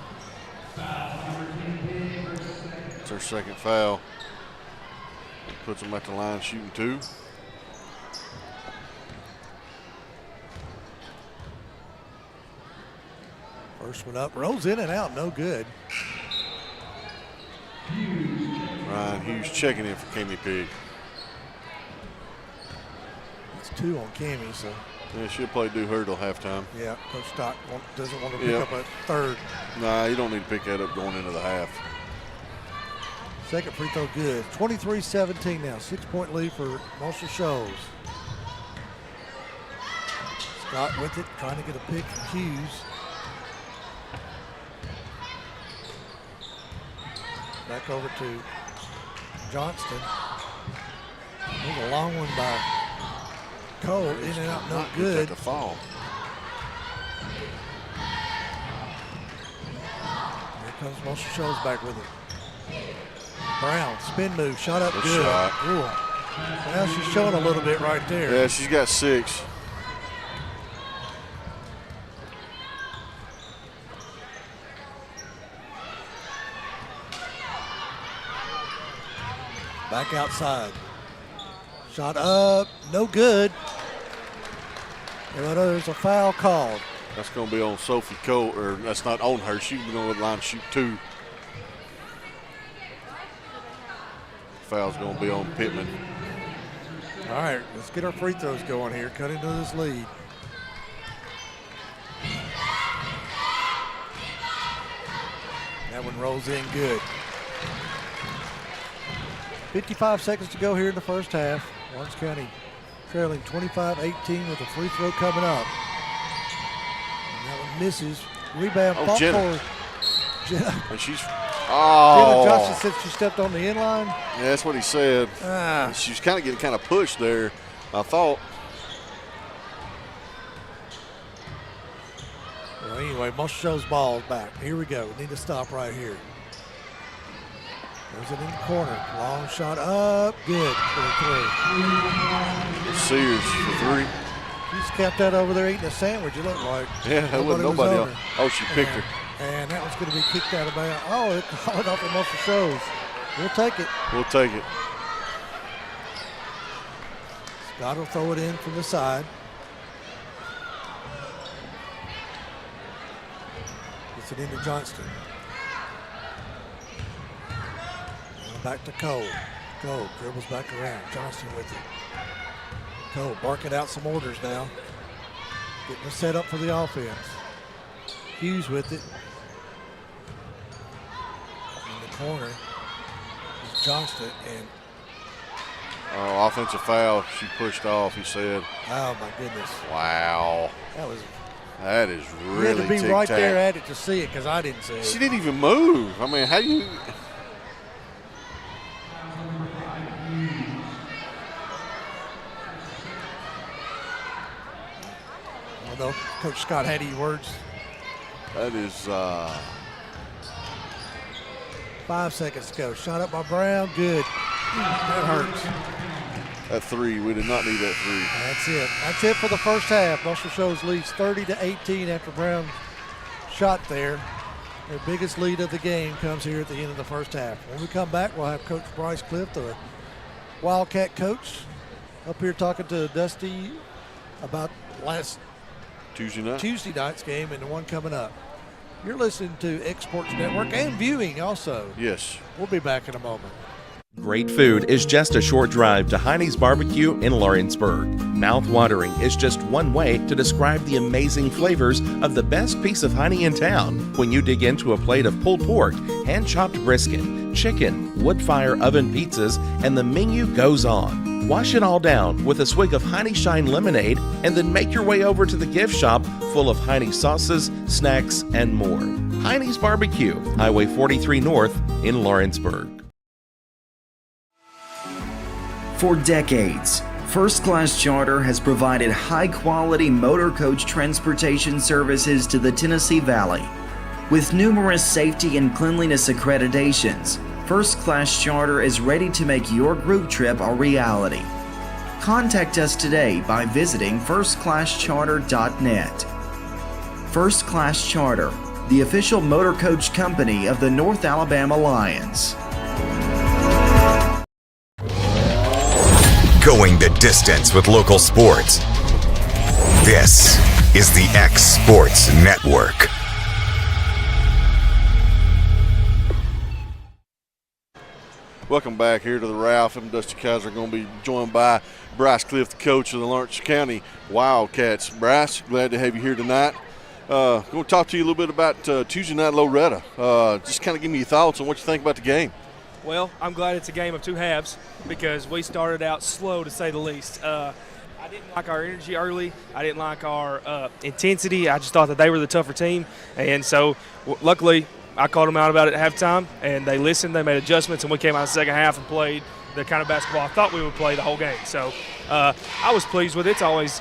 It's her second foul. Puts them at the line shooting 2. First one up, rolls in and out, no good. Ryan Hughes checking in for Cammie Pig. That's 2 on Cammie, so. Yeah, she'll play do her till halftime. Yeah, Coach Stock doesn't want to pick up a third. Nah, you don't need to pick that up going into the half. Second free throw good. 23-17 now, 6-point lead for Marshall Shoals. Scott with it, trying to get a pick from Hughes. Back over to Johnston. There's a long one by Cole, in and out, no good. To fall. Here comes Marshall Shoals back with it. Brown, spin move, shot up good. Shot. Ooh. Now she's showing a little bit right there. Yeah, she's got 6. Back outside. Shot up, no good. And there's a foul called. That's going to be on Sophie Cole, or that's not on her. She's going to go line shoot 2. Foul's going to be on Pittman. All right, let's get our free throws going here. Cut into this lead. That one rolls in good. 55 seconds to go here in the first half. Lawrence County trailing 25-18 with a free throw coming up. And that one misses. Rebound fought Jenna. for Jenna. And she's, Jenna Johnson said she stepped on the end line. Yeah, that's what he said. She's kind of getting kind of pushed there, I thought. Well, anyway, Marshall Shoals ball back. Here we go. We need to stop right here. There's it in the corner. Long shot up. Good for 3. Sears for 3. He's kept that over there eating a sandwich, it looked like. Yeah, that wasn't nobody else. Oh, she picked her. And that one's going to be kicked out of bounds. Oh, it called it off of Marshall Shoals. We'll take it. We'll take it. Scott will throw it in from the side. Gets it into Johnston. Back to Cole. Cole dribbles back around. Johnston with it. Cole barking out some orders now. Getting it set up for the offense. Hughes with it. In the corner is Johnston. And offensive foul. She pushed off, he said. oh my goodness. Wow. That is really you had to be right there at it to see it because I didn't see it. She didn't even move. I mean, how do you – know, Coach Scott had any words. That is 5 seconds to go. Shot up by Brown. Good. That hurts. That three. We did not need that three. That's it. That's it for the first half. Muscle Shoals leads 30-18 after Brown shot there. Their biggest lead of the game comes here at the end of the first half. When we come back, we'll have Coach Bryce Cliff, the Wildcat coach, up here talking to Dusty about last Tuesday night's game and the one coming up. You're listening to X Sports Network and viewing also. Yes. We'll be back in a moment. Great food is just a short drive to Heine's Barbecue in Lawrenceburg. Mouth-watering is just one way to describe the amazing flavors of the best piece of Heine in town. When you dig into a plate of pulled pork, hand-chopped brisket, chicken, wood-fire oven pizzas, and the menu goes on. Wash it all down with a swig of Heine Shine lemonade and then make your way over to the gift shop full of Heine sauces, snacks, and more. Heine's Barbecue, Highway 43 North in Lawrenceburg. For decades, First Class Charter has provided high-quality motor coach transportation services to the Tennessee Valley. With numerous safety and cleanliness accreditations, First Class Charter is ready to make your group trip a reality. Contact us today by visiting firstclasscharter.net. First Class Charter, the official motor coach company of the North Alabama Lions. Going the distance with local sports. This is the X Sports Network. Welcome back here to the Ralph. I'm Dusty Kaiser, going to be joined by Bryce Cliff, the coach of the Lawrence County Wildcats. Bryce, glad to have you here tonight. Going to talk to you a little bit about Tuesday night Loretta. Just kind of give me your thoughts on what you think about the game. Well, I'm glad it's a game of two halves because we started out slow, to say the least. I didn't like our energy early. I didn't like our intensity. I just thought that they were the tougher team. And so, luckily, I called them out about it at halftime, and they listened. They made adjustments, and we came out in the second half and played the kind of basketball I thought we would play the whole game. So I was pleased with it. It's always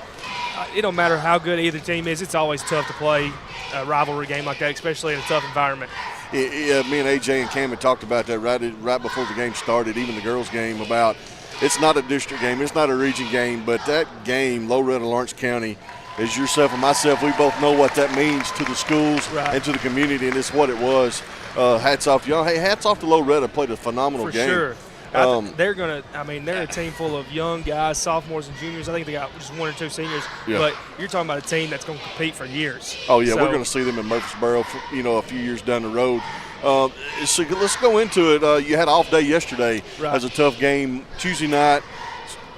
it don't matter how good either team is. It's always tough to play a rivalry game like that, especially in a tough environment. Yeah, me and AJ and Cam had talked about that right before the game started, even the girls' game, about it's not a district game, it's not a region game, but that game, Loretta, Lawrence County, as yourself and myself, we both know what that means to the schools and to the community, and it's what it was. Hats off to y'all. Hey, hats off to Loretta, played a phenomenal game. For sure. They're a team full of young guys, sophomores and juniors. I think they got just one or two seniors. Yeah. But you're talking about a team that's going to compete for years. Oh, yeah, we're going to see them in Murfreesboro, a few years down the road. So let's go into it. You had an off day yesterday. Right. As a tough game. Tuesday night,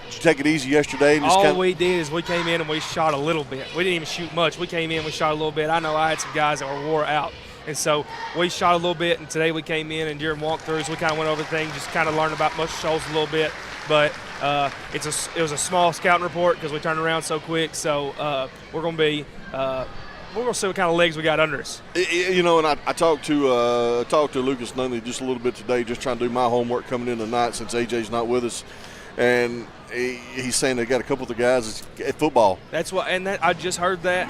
did you take it easy yesterday? And we did is we came in and we shot a little bit. We didn't even shoot much. We came in, we shot a little bit. I know I had some guys that were wore out. And so we shot a little bit, and today we came in and during walkthroughs we kind of went over things, just kind of learned about Muscle Shoals a little bit. But it was a small scouting report because we turned around so quick. So we're going to see what kind of legs we got under us. And I talked to Lucas Nunley just a little bit today, just trying to do my homework coming in tonight since AJ's not with us, and he's saying they got a couple of the guys at football. That's what, and I just heard that.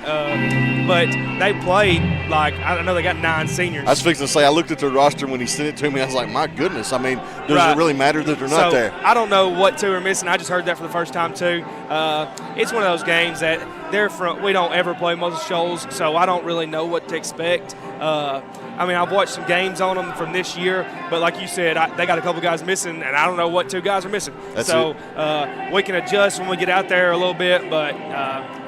But they played I know they got 9 seniors. I was fixing to say I looked at their roster when he sent it to me. I was like, my goodness. I mean, does it really matter that they're not there? I don't know what 2 are missing. I just heard that for the first time too. It's one of those games that we don't ever play Muscle Shoals, so I don't really know what to expect. I've watched some games on them from this year, but like you said, they got a couple guys missing, and I don't know what 2 guys are missing. We can adjust when we get out there a little bit, but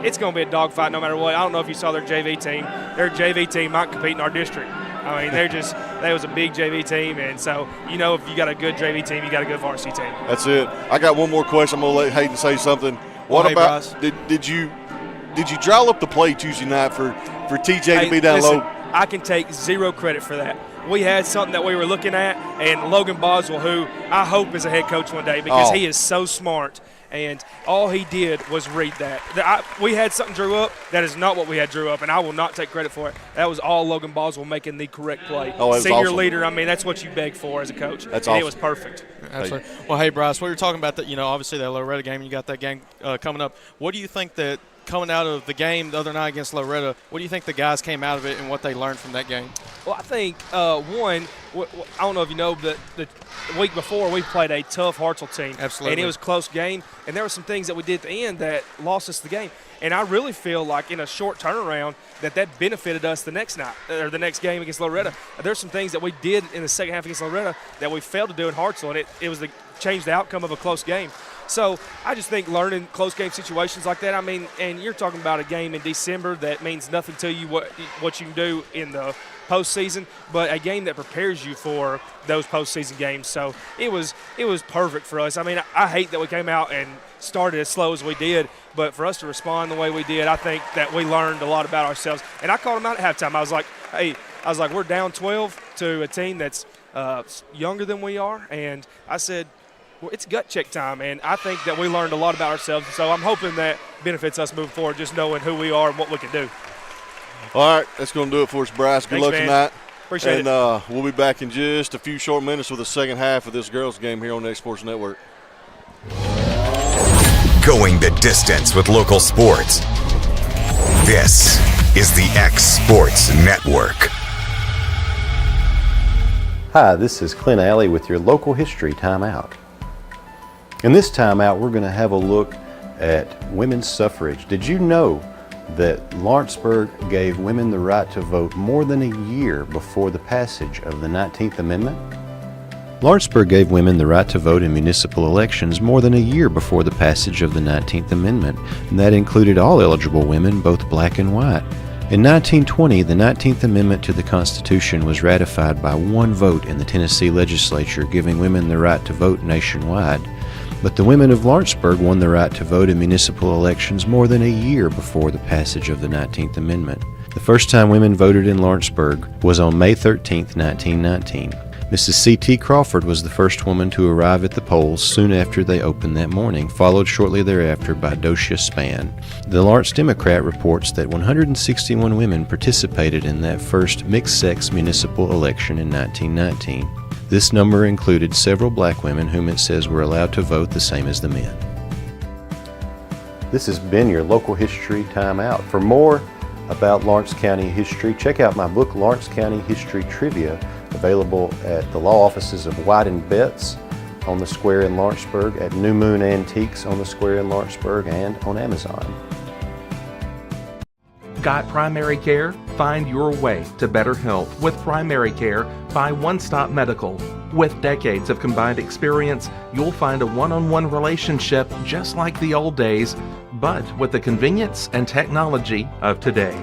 it's going to be a dogfight no matter what. I don't know if you saw their JV team. Their JV team might compete in our district. They was a big JV team, and so if you got a good JV team, you got a good varsity team. That's it. I got one more question. I'm going to let Hayden say something. What about did you draw up the play Tuesday night for TJ to be down low? I can take 0 credit for that. We had something that we were looking at, and Logan Boswell, who I hope is a head coach one day because he is so smart, and all he did was read that. We had something drew up that is not what we had drew up, and I will not take credit for it. That was all Logan Boswell making the correct play. Senior awesome. Leader, that's what you beg for as a coach. That's awesome. It was perfect. Absolutely. Well, hey, Bryce, we were talking about that, obviously that Loretta game, and you got that game coming up. What do you think that coming out of the game the other night against Loretta, what do you think the guys came out of it and what they learned from that game? Well, I think, one, I don't know if you know, but the week before we played a tough Hartselle team. Absolutely. And it was a close game, and there were some things that we did at the end that lost us the game. And I really feel like in a short turnaround that benefited us the next night or the next game against Loretta. There's some things that we did in the second half against Loretta that we failed to do in Hartselle, and it was changed the outcome of a close game. So I just think learning close game situations like that, I mean, and you're talking about a game in December that means nothing to you what you can do in the postseason, but a game that prepares you for those postseason games. So it was perfect for us. I mean, I hate that we came out and started as slow as we did, but for us to respond the way we did, I think that we learned a lot about ourselves. And I called them out at halftime. I was like, we're down 12 to a team that's younger than we are, and I said, well, it's gut check time, and I think that we learned a lot about ourselves. So I'm hoping that benefits us moving forward, just knowing who we are and what we can do. All right, that's going to do it for us, Bryce. Good luck tonight. Appreciate it. And we'll be back in just a few short minutes with the second half of this girls' game here on the X Sports Network. Going the distance with local sports. This is the X Sports Network. Hi, this is Clint Alley with your local history timeout. In this timeout, we're going to have a look at women's suffrage. Did you know that Lawrenceburg gave women the right to vote more than a year before the passage of the 19th Amendment? Lawrenceburg gave women the right to vote in municipal elections more than a year before the passage of the 19th Amendment, and that included all eligible women, both black and white. In 1920, the 19th Amendment to the Constitution was ratified by one vote in the Tennessee legislature, giving women the right to vote nationwide. But the women of Lawrenceburg won the right to vote in municipal elections more than a year before the passage of the 19th Amendment. The first time women voted in Lawrenceburg was on May 13, 1919. Mrs. C.T. Crawford was the first woman to arrive at the polls soon after they opened that morning, followed shortly thereafter by Docia Spann. The Lawrence Democrat reports that 161 women participated in that first mixed-sex municipal election in 1919. This number included several black women whom it says were allowed to vote the same as the men. This has been your local history timeout. For more about Lawrence County history, check out my book, Lawrence County History Trivia, available at the law offices of White & Betts on the square in Lawrenceburg, at New Moon Antiques on the square in Lawrenceburg, and on Amazon. Got primary care? Find your way to better health with primary care by One Stop Medical. With decades of combined experience, you'll find a one-on-one relationship just like the old days, but with the convenience and technology of today.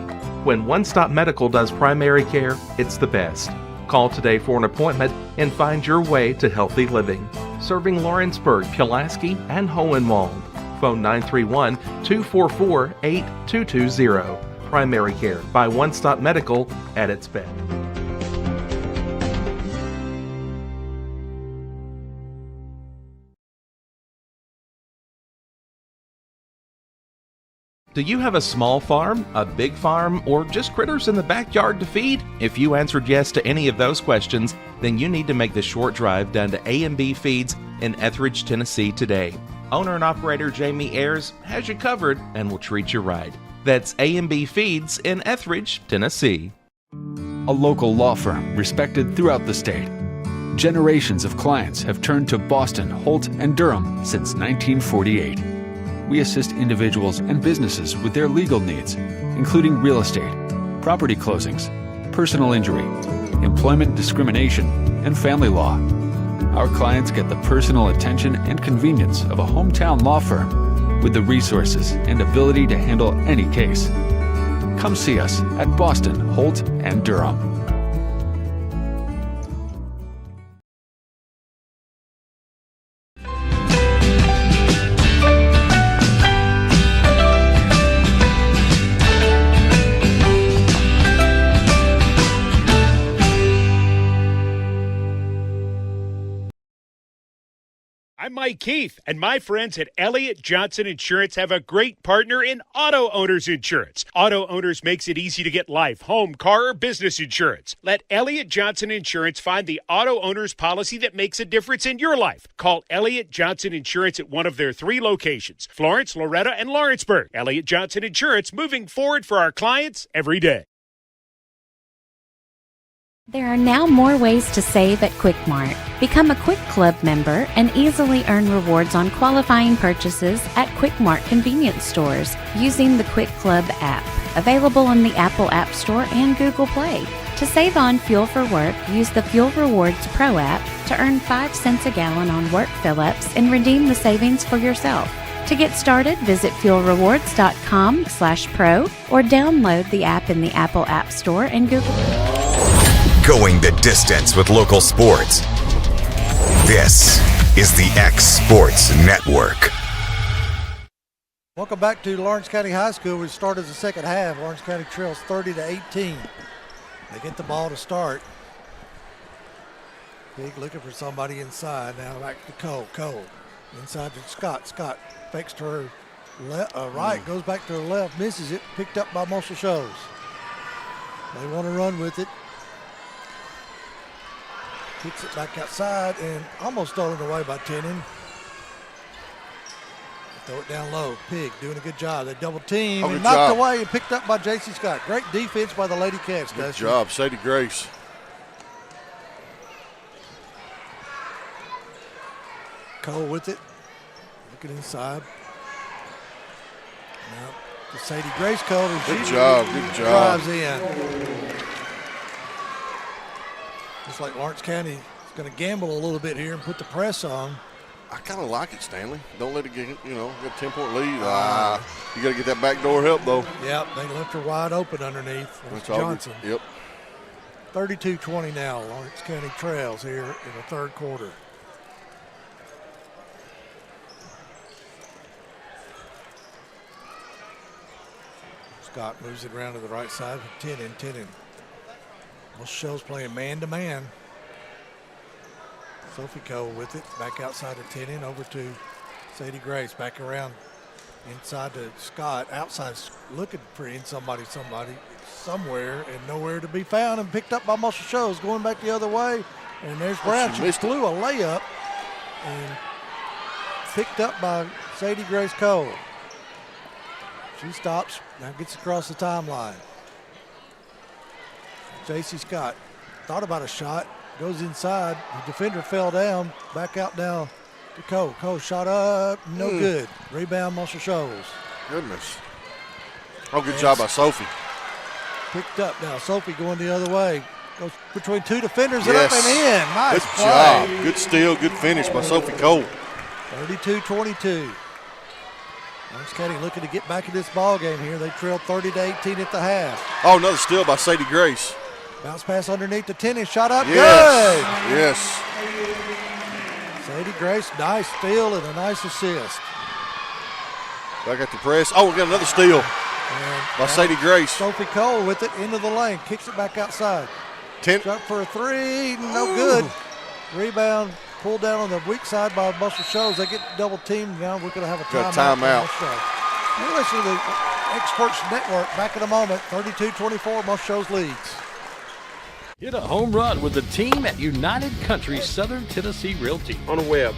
When One Stop Medical does primary care, it's the best. Call today for an appointment and find your way to healthy living. Serving Lawrenceburg, Pulaski, and Hohenwald. Phone 931-244-8220. Primary care by One Stop Medical at its best. Do you have a small farm, a big farm, or just critters in the backyard to feed? If you answered yes to any of those questions, then you need to make the short drive down to A&B Feeds in Etheridge, Tennessee today. Owner and operator Jamie Ayers has you covered and will treat you right. That's A&B Feeds in Etheridge, Tennessee. A local law firm respected throughout the state. Generations of clients have turned to Boston, Holt, and Durham since 1948. We assist individuals and businesses with their legal needs, including real estate, property closings, personal injury, employment discrimination, and family law. Our clients get the personal attention and convenience of a hometown law firm with the resources and ability to handle any case. Come see us at Boston, Holt, and Durham. I'm Mike Keith, and my friends at Elliott Johnson Insurance have a great partner in auto owners insurance. Auto owners makes it easy to get life, home, car, or business insurance. Let Elliott Johnson Insurance find the auto owner's policy that makes a difference in your life. Call Elliott Johnson Insurance at one of their 3 locations, Florence, Loretta, and Lawrenceburg. Elliott Johnson Insurance, moving forward for our clients every day. There are now more ways to save at Quick Mart. Become a Quick Club member and easily earn rewards on qualifying purchases at Quick Mart convenience stores using the Quick Club app, available on the Apple App Store and Google Play. To save on fuel for work, use the Fuel Rewards Pro app to earn 5 cents a gallon on work fill-ups and redeem the savings for yourself. To get started, visit fuelrewards.com/pro or download the app in the Apple App Store and Google Play. Going the distance with local sports. This is the X Sports Network. Welcome back to Lawrence County High School. We started the second half. Lawrence County trails 30-18. They get the ball to start. Big looking for somebody inside. Now back to Cole. Cole inside to Scott. Scott fakes to her right, goes back to her left, misses it, picked up by Marshall Shoals. They want to run with it. Kicks it back outside and almost stolen away by Tenen. Throw it down low. Pig doing a good job. They double team and knocked away and picked up by J.C. Scott. Great defense by the Lady Cats. Good job, Sadie Grace. Cole with it. Looking inside. Now to Sadie Grace Cole. Good job. Drives in. Looks like Lawrence County is going to gamble a little bit here and put the press on. I kind of like it, Stanley. Don't let it get, get a 10-point lead. You got to get that backdoor help, though. Yep, they left her wide open underneath. That's Johnson. Yep. 32-20 now. Lawrence County trails here in the third quarter. Scott moves it around to the right side with Tenen. Shows playing man-to-man. Sophie Cole with it. Back outside of Tenen. Over to Sadie Grace. Back around inside to Scott. Outside looking for somebody somewhere and nowhere to be found, and picked up by Marshall Shoals. Going back the other way. And there's Brown. She blew a layup and picked up by Sadie Grace Cole. She stops. Now gets across the timeline. J.C. Scott thought about a shot, goes inside. The defender fell down. Back out now to Cole. Cole shot up, no good. Rebound, Marshall Shoals. Goodness. Good job by Sophie. Picked up now. Sophie going the other way. Goes between 2 defenders and up and in. Nice good play. Job. Good steal, good finish by Sophie Cole. 32-22. Lawrence County looking to get back in this ball game here. They trailed 30-18 at the half. Oh, another steal by Sadie Grace. Bounce pass underneath the tennis. Shot up. Yes. Good. Yes. Sadie Grace, nice steal and a nice assist. Back at the press. Oh, we got another steal by Sadie Grace. Sophie Cole with it into the lane. Kicks it back outside. Shot for a 3. No good. Rebound. Pulled down on the weak side by Marshall Shoals. They get double teamed now. We're going to have a timeout. You're listening to the X Sports Network. Back in a moment. 32-24. Marshall Shoals leads. Hit a home run with the team at United Country Southern Tennessee Realty. On the web,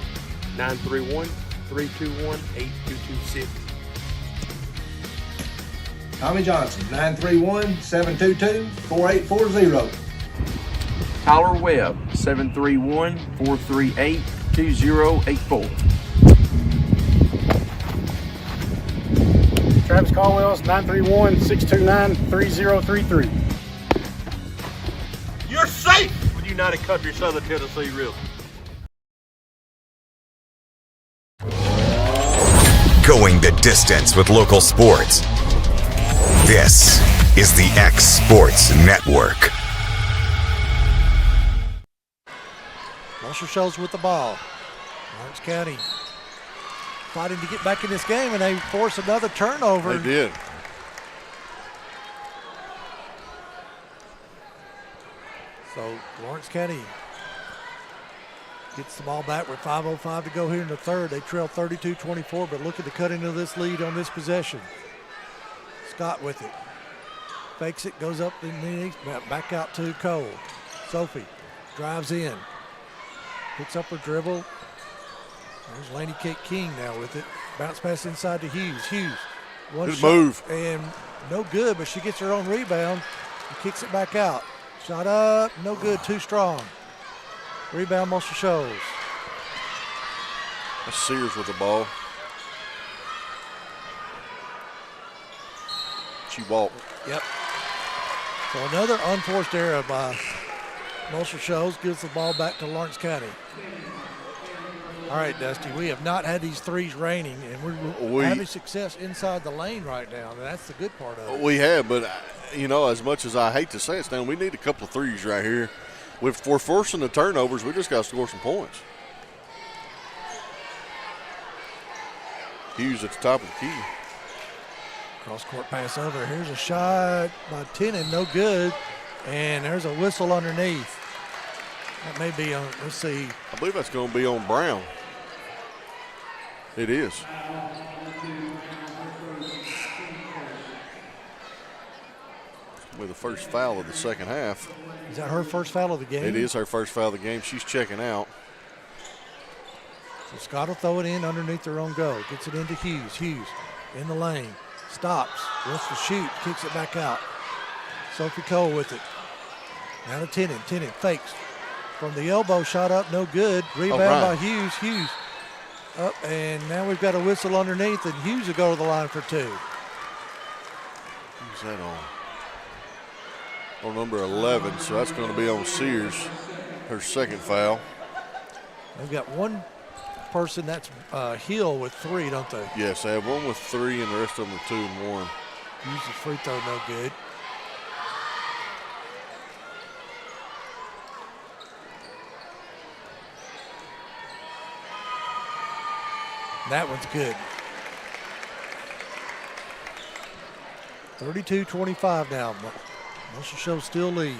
931-321-8226. Tommy Johnson, 931-722-4840. Tyler Webb, 731-438-2084. Travis Caldwell's 931-629-3033. You're safe with United Country Southern Tennessee Realty. Going the distance with local sports. This is the X Sports Network. Marshall Shoals with the ball. Lawrence County fighting to get back in this game, and they force another turnover. They did. So Lawrence County Gets the ball back with 5:05 to go here in the third. They trail 32-24, but looking to cut into this lead on this possession. Scott with it. Fakes it, goes up in the knees, back out to Cole. Sophie drives in. Picks up her dribble. There's Laney Kate King now with it. Bounce pass inside to Hughes. Hughes. One Good shot move. and no good, but she gets her own rebound and kicks it back out. Shot up, no good, too strong. Rebound, Muscle Shoals. That's Sears with the ball. She walked. Yep. So another unforced error by Muscle Shoals, gives the ball back to Lawrence County. All right, Dusty, we have not had these threes raining, and we're having success inside the lane right now, and that's the good part of it. We have, but, you know, as much as I hate to say it, Stan, we need a couple of threes right here. If we're forcing the turnovers, we just got to score some points. Hughes at the top of the key. Cross-court pass over. Here's a shot by Tennant, no good, and there's a whistle underneath. That may be on, let's see. I believe that's going to be on Brown. It is. With the first foul of the second half. Is that her first foul of the game? It is her first foul of the game. She's checking out. So Scott will throw it in underneath their own goal. Gets it into Hughes. Hughes in the lane. Stops. Wants to shoot. Kicks it back out. Sophie Cole with it. Now to Tennant. Tennant fakes. From the elbow, shot up, no good. Rebound by Hughes. Hughes up, and now we've got a whistle underneath, and Hughes will go to the line for two. Who's that on? On number 11, so that's going to be on Sears, her second foul. They've got one person, that's Hill with three, don't they? Yes, they have one with three, and the rest of them are 2 and 1. Hughes' free throw, no good. That one's good. 32-25 now. Muscle Shoals still leads.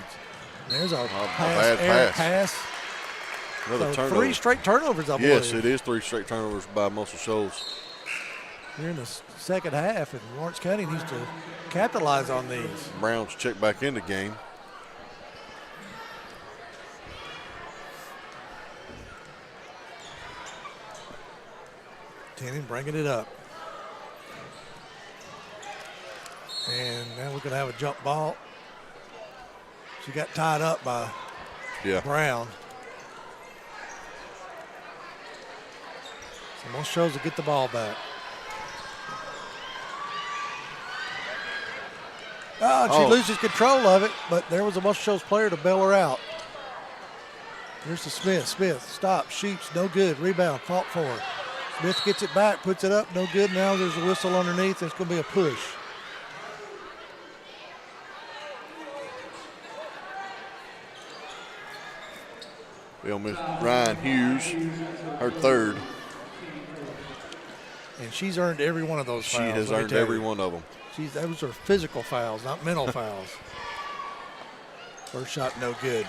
There's a pass. Another so turnover. 3 straight turnovers, I believe. Yes, it is 3 straight turnovers by Muscle Shoals. Here in the second half, and Lawrence County needs to capitalize on these. Browns check back in the game. Tennant bringing it up. And now we're going to have a jump ball. She got tied up by Brown. So Muscle Shoals to get the ball back. She loses control of it, but there was a Muscle Shoals player to bail her out. Here's to Smith. Smith stops, shoots, no good. Rebound, fought for her. Smith gets it back, puts it up, no good. Now there's a whistle underneath. It's going to be a push. We'll miss Ryan Hughes, her third. And she's earned every one of those fouls. She has earned every one of them. Those are physical fouls, not mental fouls. First shot, no good.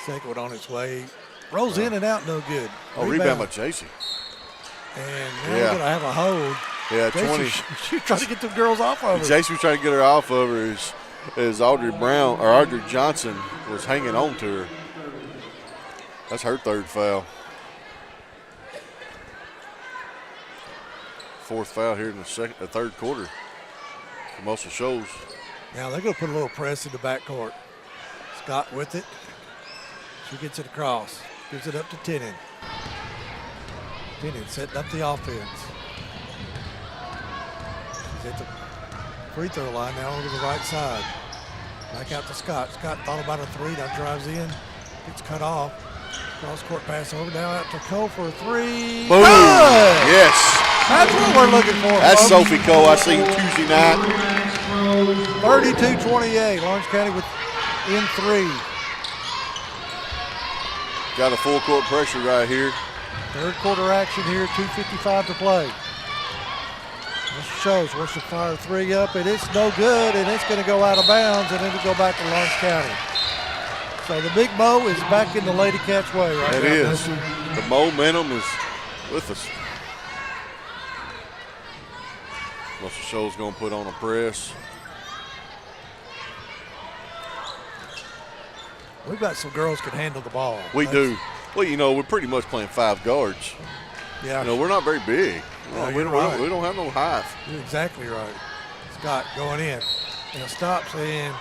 Second one on its way. Rolls in and out, no good. Rebound by JC. And now we're going to have a hold. Yeah, JC, 20. She's trying to get the girls off of her. JC was trying to get her off of her as Audrey Johnson was hanging on to her. That's her third foul. Fourth foul here in the third quarter for Muscle Shoals. Now they're going to put a little press in the backcourt. Scott with it. She gets it across. Gives it up to Tennant. Tennant setting up the offense. She's at the free throw line now over to the right side. Back out to Scott. Scott thought about a three. Now drives in. Gets cut off. Cross court pass over. Now out to Cole for a three. Boom! Good! Yes. That's what we're looking for. That's folks. Sophie Cole. I seen Tuesday night. 32-28. Lawrence County in 3. Got a full court pressure right here. Third quarter action here, 2:55 to play. Shoals wants to fire 3 up, and it's no good, and it's going to go out of bounds, and it'll go back to Lawrence County. So the Big Mo is back in the Lady Cats' way right now. It is. The momentum is with us. Muscle Shoals going to put on a press. We've got some girls can handle the ball. We do. Well, you know, we're pretty much playing 5 guards. Yeah. You know, we're not very big. Yeah, we don't have no height. You're exactly right. Scott going in. And it stops, and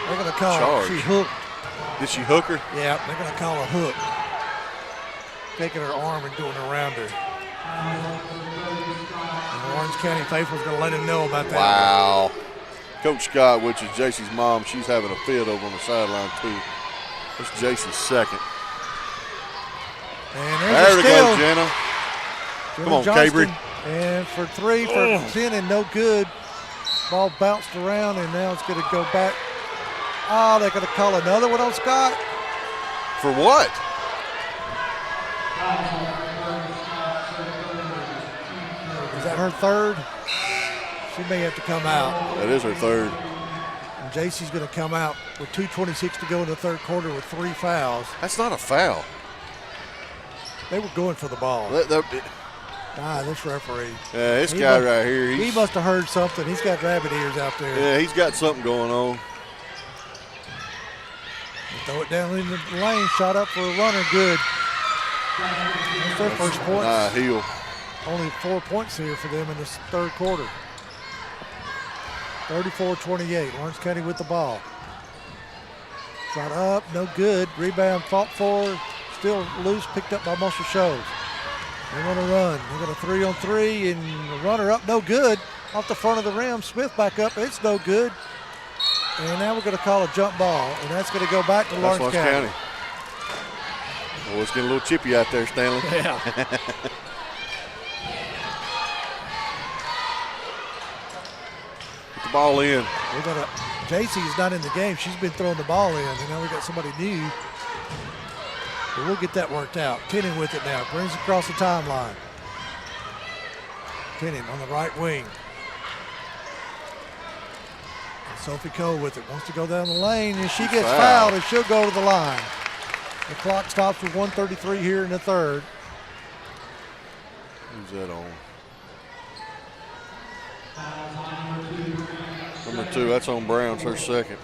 they're going to call Charge. She hooked. Did she hook her? Yeah, they're going to call a hook. Taking her arm and doing it around her. And the Orange County Faithful's going to let him know about that. Wow. Coach Scott, which is JC's mom, she's having a fit over on the sideline, too. It's JC's second. And there we steal. go, Jenna. Come on, Cabry. And for 3 for 10 and no good. Ball bounced around, and now it's going to go back. Oh, they're going to call another one on Scott. For what? Is that her third? She may have to come out. That is her third. And JC's going to come out with 2:26 to go in the third quarter with 3 fouls. That's not a foul. They were going for the ball. This referee. Yeah, this guy right here. He must have heard something. He's got rabbit ears out there. Yeah, he's got something going on. Throw it down in the lane. Shot up for a runner. Good. That's their first points. Heel. Only 4 points here for them in this third quarter. 34-28. Lawrence County with the ball. Shot up. No good. Rebound fought for. Still loose. Picked up by Muscle Shoals. They want to run. They got a 3-on-3, and the runner up, no good. Off the front of the rim, Smith back up, it's no good. And now we're going to call a jump ball, and that's going to go back to Lawrence County. Oh, it's getting a little chippy out there, Stanley. Yeah. Put the ball in. JC's not in the game. She's been throwing the ball in, and now we got somebody new. But we'll get that worked out. Tennant with it now. Brings it across the timeline. Tennant on the right wing. And Sophie Cole with it. Wants to go down the lane, and she gets fouled, and she'll go to the line. The clock stops with 1:33 here in the third. Who's that on? Number 2, that's on Brown's, her second.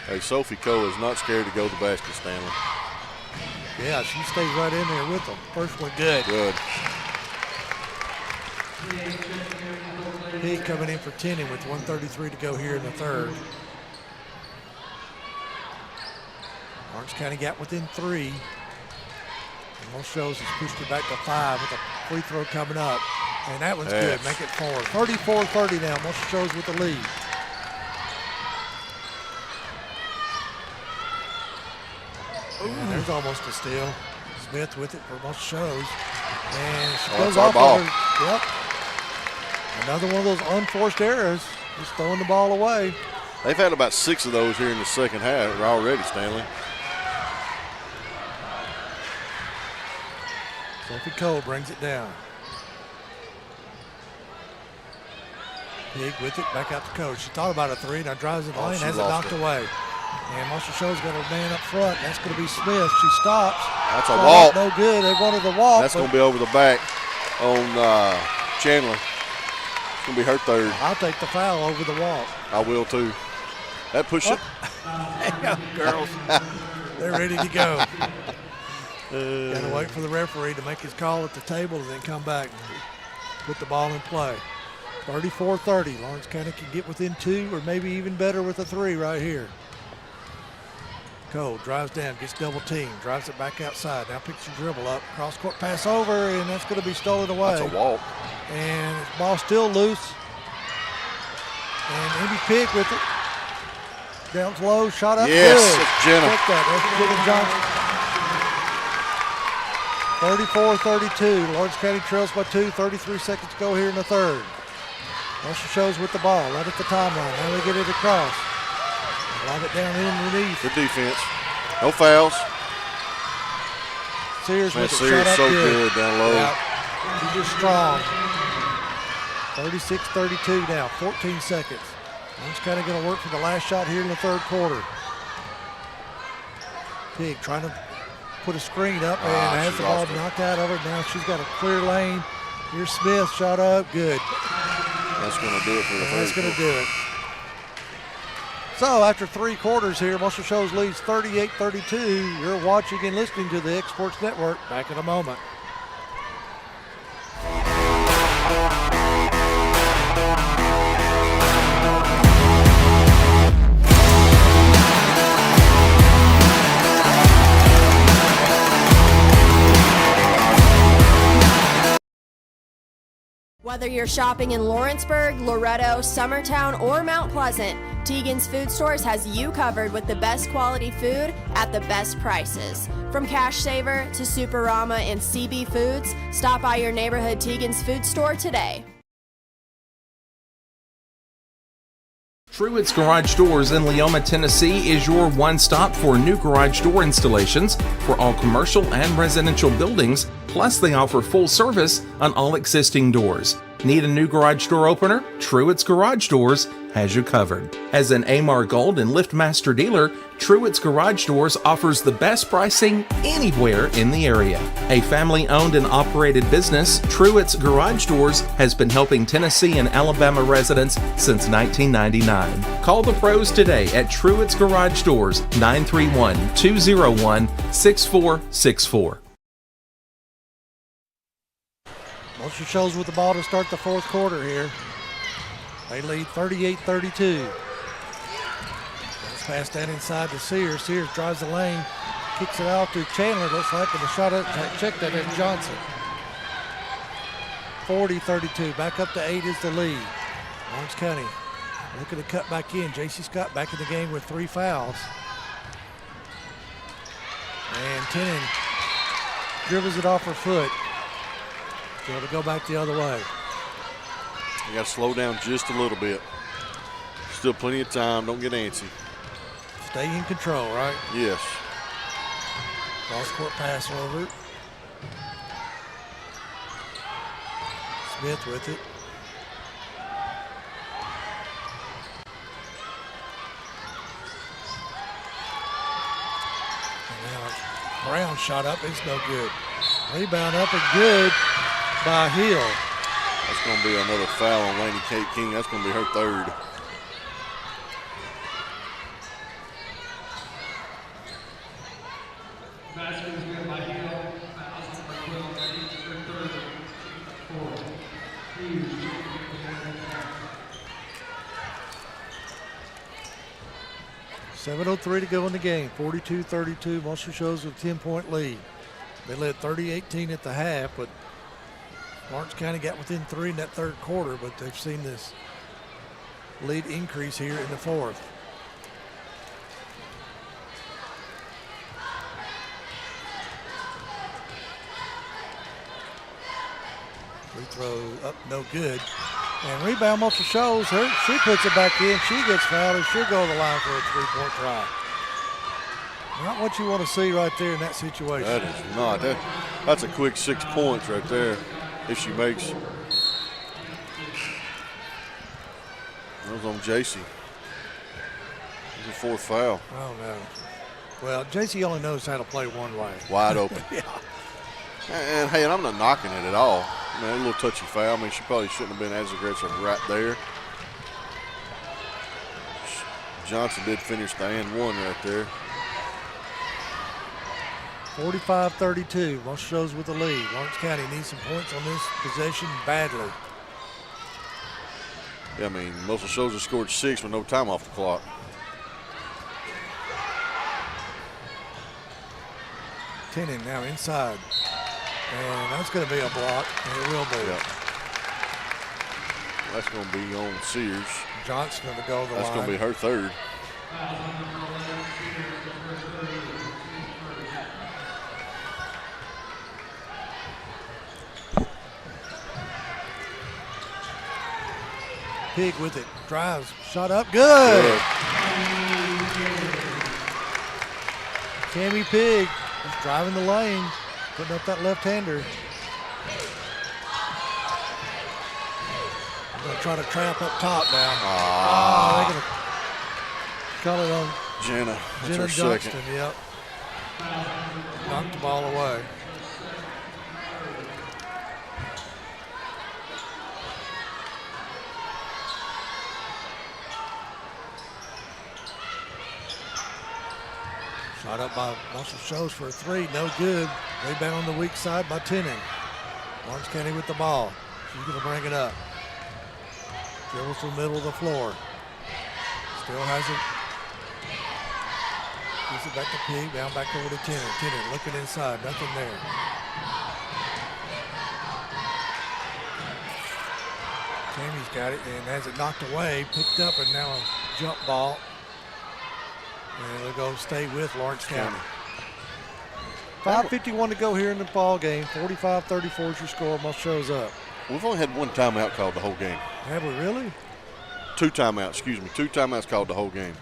Hey, Sophie Cole is not scared to go to the basket, Stanley. Yeah, she stays right in there with them. First one good. Good. Pig coming in for Tennant with 1:33 to go here in the third. Orange County got within 3. And Most Shows has pushed it back to 5 with a free throw coming up. And that one's good. Make it 4. 34-30 now. Most Shows with the lead. And there's almost a steal. Smith with it for Most Shows. And she goes off ball. Yep. Another one of those unforced errors. Just throwing the ball away. They've had about 6 of those here in the second half already, Stanley. Sophie Cole brings it down. Pig with it, back out to coach. She thought about a 3, now drives in the lane, has it knocked away. And Marshall Show's got a man up front. That's going to be Smith. She stops. That's a walk. No good. They wanted the walk. That's going to be over the back on Chandler. It's going to be her third. I'll take the foul over the walk. I will too. That push it. Hang on, girls. They're ready to go. Got to wait for the referee to make his call at the table and then come back and put the ball in play. 34-30. Lawrence County can get within 2 or maybe even better with a 3 right here. Cole drives down, gets double teamed, drives it back outside. Now picks your dribble up, cross court pass over, and that's going to be stolen away. That's a walk. And the ball still loose. And Amy Pig with it. Down low, shot up. Yes, good. it's Jenna. That's Jenna Johnson. 34-32. Lawrence County trails by 2. 33 seconds to go here in the third. Marshall Shows with the ball right at the timeline. Now they get it across. Lob it down underneath. Good defense. No fouls. Sears with it. Sears shot up so good down low. Yeah. She's just strong. 36-32 now, 14 seconds. Orange County going to work for the last shot here in the third quarter. Pig trying to put a screen up and has the ball knocked out of her. Now she's got a clear lane. Here's Smith, shot up, good. That's going to do it for the third. That's going to do it. So after 3 quarters here, Muscle Shoals leads 38-32. You're watching and listening to the X Sports Network. Back in a moment. Whether you're shopping in Lawrenceburg, Loretto, Summertown, or Mount Pleasant, Teagan's Food Stores has you covered with the best quality food at the best prices. From Cash Saver to Superama and CB Foods, stop by your neighborhood Teagan's Food Store today. Truett's Garage Doors in Leoma, Tennessee is your one-stop for new garage door installations for all commercial and residential buildings, plus they offer full service on all existing doors. Need a new garage door opener? Truett's Garage Doors has you covered. As an Amar Gold and LiftMaster dealer, Truett's Garage Doors offers the best pricing anywhere in the area. A family-owned and operated business, Truett's Garage Doors has been helping Tennessee and Alabama residents since 1999. Call the pros today at Truett's Garage Doors, 931-201-6464. Muscle Shoals with the ball to start the fourth quarter here. They lead 38-32. Let's pass that inside to Sears. Sears drives the lane, kicks it out to Chandler. Looks like with a shot at, check that in Johnson. 40-32. Back up to 8 is the lead. Orange County looking to cut back in. J.C. Scott back in the game with 3 fouls. And Tenen dribbles it off her foot. So to go back the other way. You got to slow down just a little bit. Still plenty of time. Don't get antsy. Stay in control, right? Yes. Cross court pass over. Smith with it. And now Brown shot up. It's no good. Rebound up and good by Hill. That's going to be another foul on Laney Kate King. That's going to be her third. .7:03 to go in the game. 42-32. Muscle Shoals with a 10-point lead. They led 30-18 at the half, but Lawrence County got within 3 in that third quarter, but they've seen this lead increase here in the fourth. Free throw up, no good. And rebound Muscle Shoals. She puts it back in. She gets fouled and she'll go to the line for a 3-point try. Not what you want to see right there in that situation. That is not. That's a quick 6 points right there if she makes. That was on JC. It's a 4th foul. Oh, no. Well, JC only knows how to play one way. Wide open. Yeah. And, hey, I'm not knocking it at all. I mean, a little touchy foul. I mean, she probably shouldn't have been as aggressive right there. Johnson did finish the and one right there. 45-32. Muscle Shoals with the lead. Lawrence County needs some points on this possession badly. Yeah, I mean, Muscle Shoals has scored 6 with no time off the clock. Tenen now inside. And that's going to be a block. And it will be. Yep. That's going to be on Sears. Johnson going to go to the line. That's going to be her third. Pig with it. Drives. Shot up. Good. Tammy Pig is driving the lane. Putting up that left-hander. Gonna try to trap up top now. They're gonna call it on Jenna. That's Jenna her Johnston. second. Yep. Knocked the ball away. Shot up by Marshall Shoals for a three, no good. Rebound on the weak side by Tinning. Lawrence County with the ball. She's gonna bring it up. Dribbles to the middle of the floor. Still has it. Gives it back to Pig, down back over to Tinning. Tinning looking inside, nothing there. Tammy's got it and has it knocked away, picked up, and now a jump ball. And they'll go stay with Lawrence County. 5:51 to go here in the ball game. 45-34 is your score. Most shows up. We've only had one timeout called the whole game. Have we really? Two timeouts called the whole game.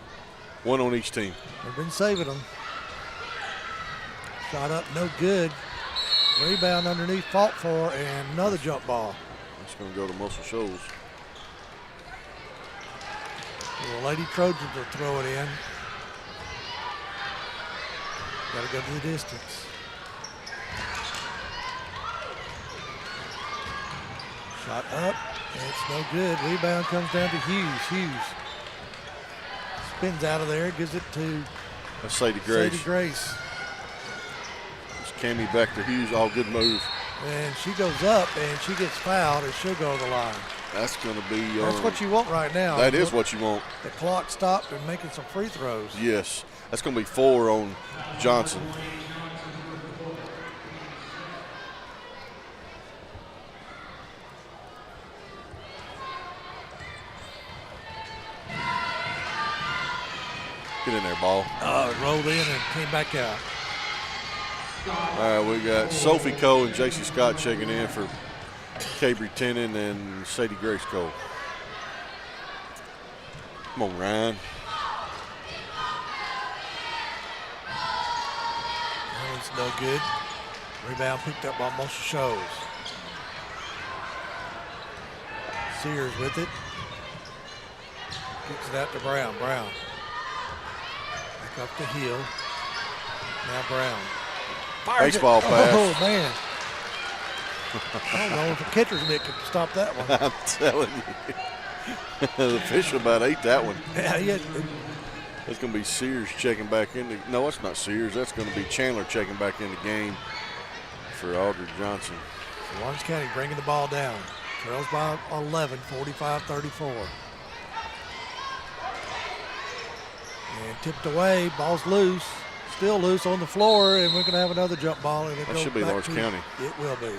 One on each team. They've been saving them. Shot up, no good. Rebound underneath, fought for, and another jump ball. That's going to go to Muscle Shoals. The Lady Trojans will throw it in. Got to go to the distance. Shot up, and it's no good. Rebound comes down to Hughes. Hughes spins out of there, gives it to That's Sadie Grace. Sadie Grace. It's Cammy back to Hughes, all good move. And she goes up, and she gets fouled, and she'll go to the line. That's going to be... That's what you want right now. That is what you want. The clock stopped and making some free throws. Yes. That's going to be 4 on Johnson. Get in there, ball. Oh, it rolled in and came back out. All right, we got Sophie Cole and J.C. Scott checking in for Cabry Tennant and Sadie Grace Cole. Come on, Ryan. That was no good. Rebound picked up by Marshall Shoals. Sears with it. Kicks it out to Brown. Brown. Back up to Hill. Now Brown. Fires Baseball it. pass. Oh, man. I don't know if a catcher's mitt could stop that one. I'm telling you. The official about ate that one. Yeah. It's going to be Sears checking back in. No, it's not Sears. That's going to be Chandler checking back in the game for Aldridge Johnson. So Lawrence County bringing the ball down. Trails by 11, 45-34. And tipped away, ball's loose. Still loose on the floor, and we're going to have another jump ball. And That should be Lawrence County. It will be.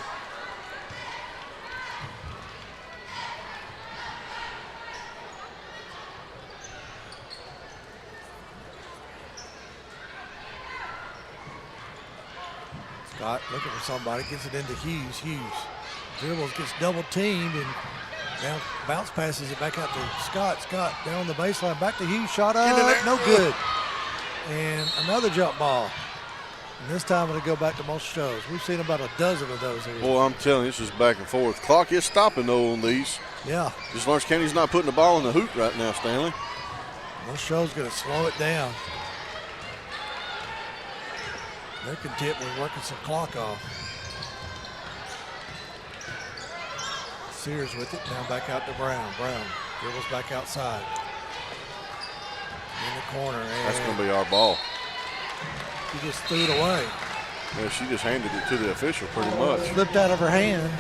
Scott looking for somebody, gets it into Hughes. Hughes dribbles, gets double teamed, and now bounce passes it back out to Scott. Scott down on the baseline, back to Hughes, shot up, no good. And another jump ball. And this time it'll go back to Marshall Shoals. We've seen about a dozen of those here. Boy, I'm telling you, this is back and forth. Clock is stopping, though, on these. Yeah. Just Lawrence County's not putting the ball in the hoop right now, Stanley. Marshall Shoals going to slow it down. They're content with working some clock off. Sears with it, now back out to Brown. Brown dribbles back outside. In the corner. And that's going to be our ball. She just threw it away. Yeah, she just handed it to the official pretty much. Slipped out of her hand.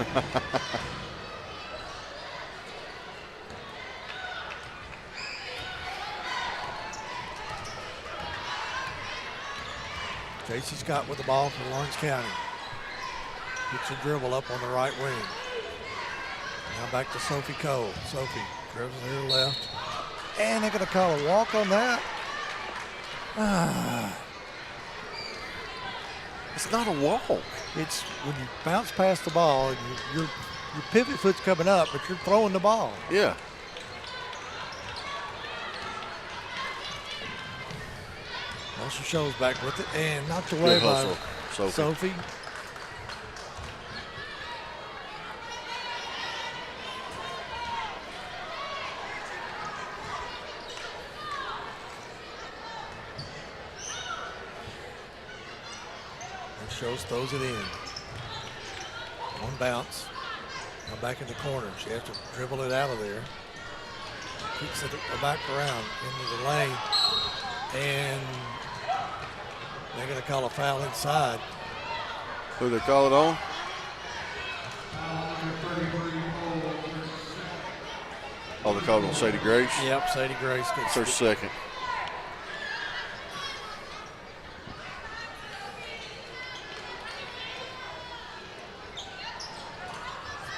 J.C. Scott with the ball for Lawrence County. Gets a dribble up on the right wing. Now back to Sophie Cole. Sophie dribbles to her left. And they're going to call a walk on that. It's not a walk. It's when you bounce past the ball and your pivot foot's coming up, but you're throwing the ball. Yeah. Marshall Shoals back with it and knocked away by Sophie. Shoals throws it in. On bounce. Now back in the corner. She has to dribble it out of there. Kicks it back around into the lane. And they're going to call a foul inside. Who they call it on? Oh, they called it on Sadie Grace? Yep, Sadie Grace gets her second.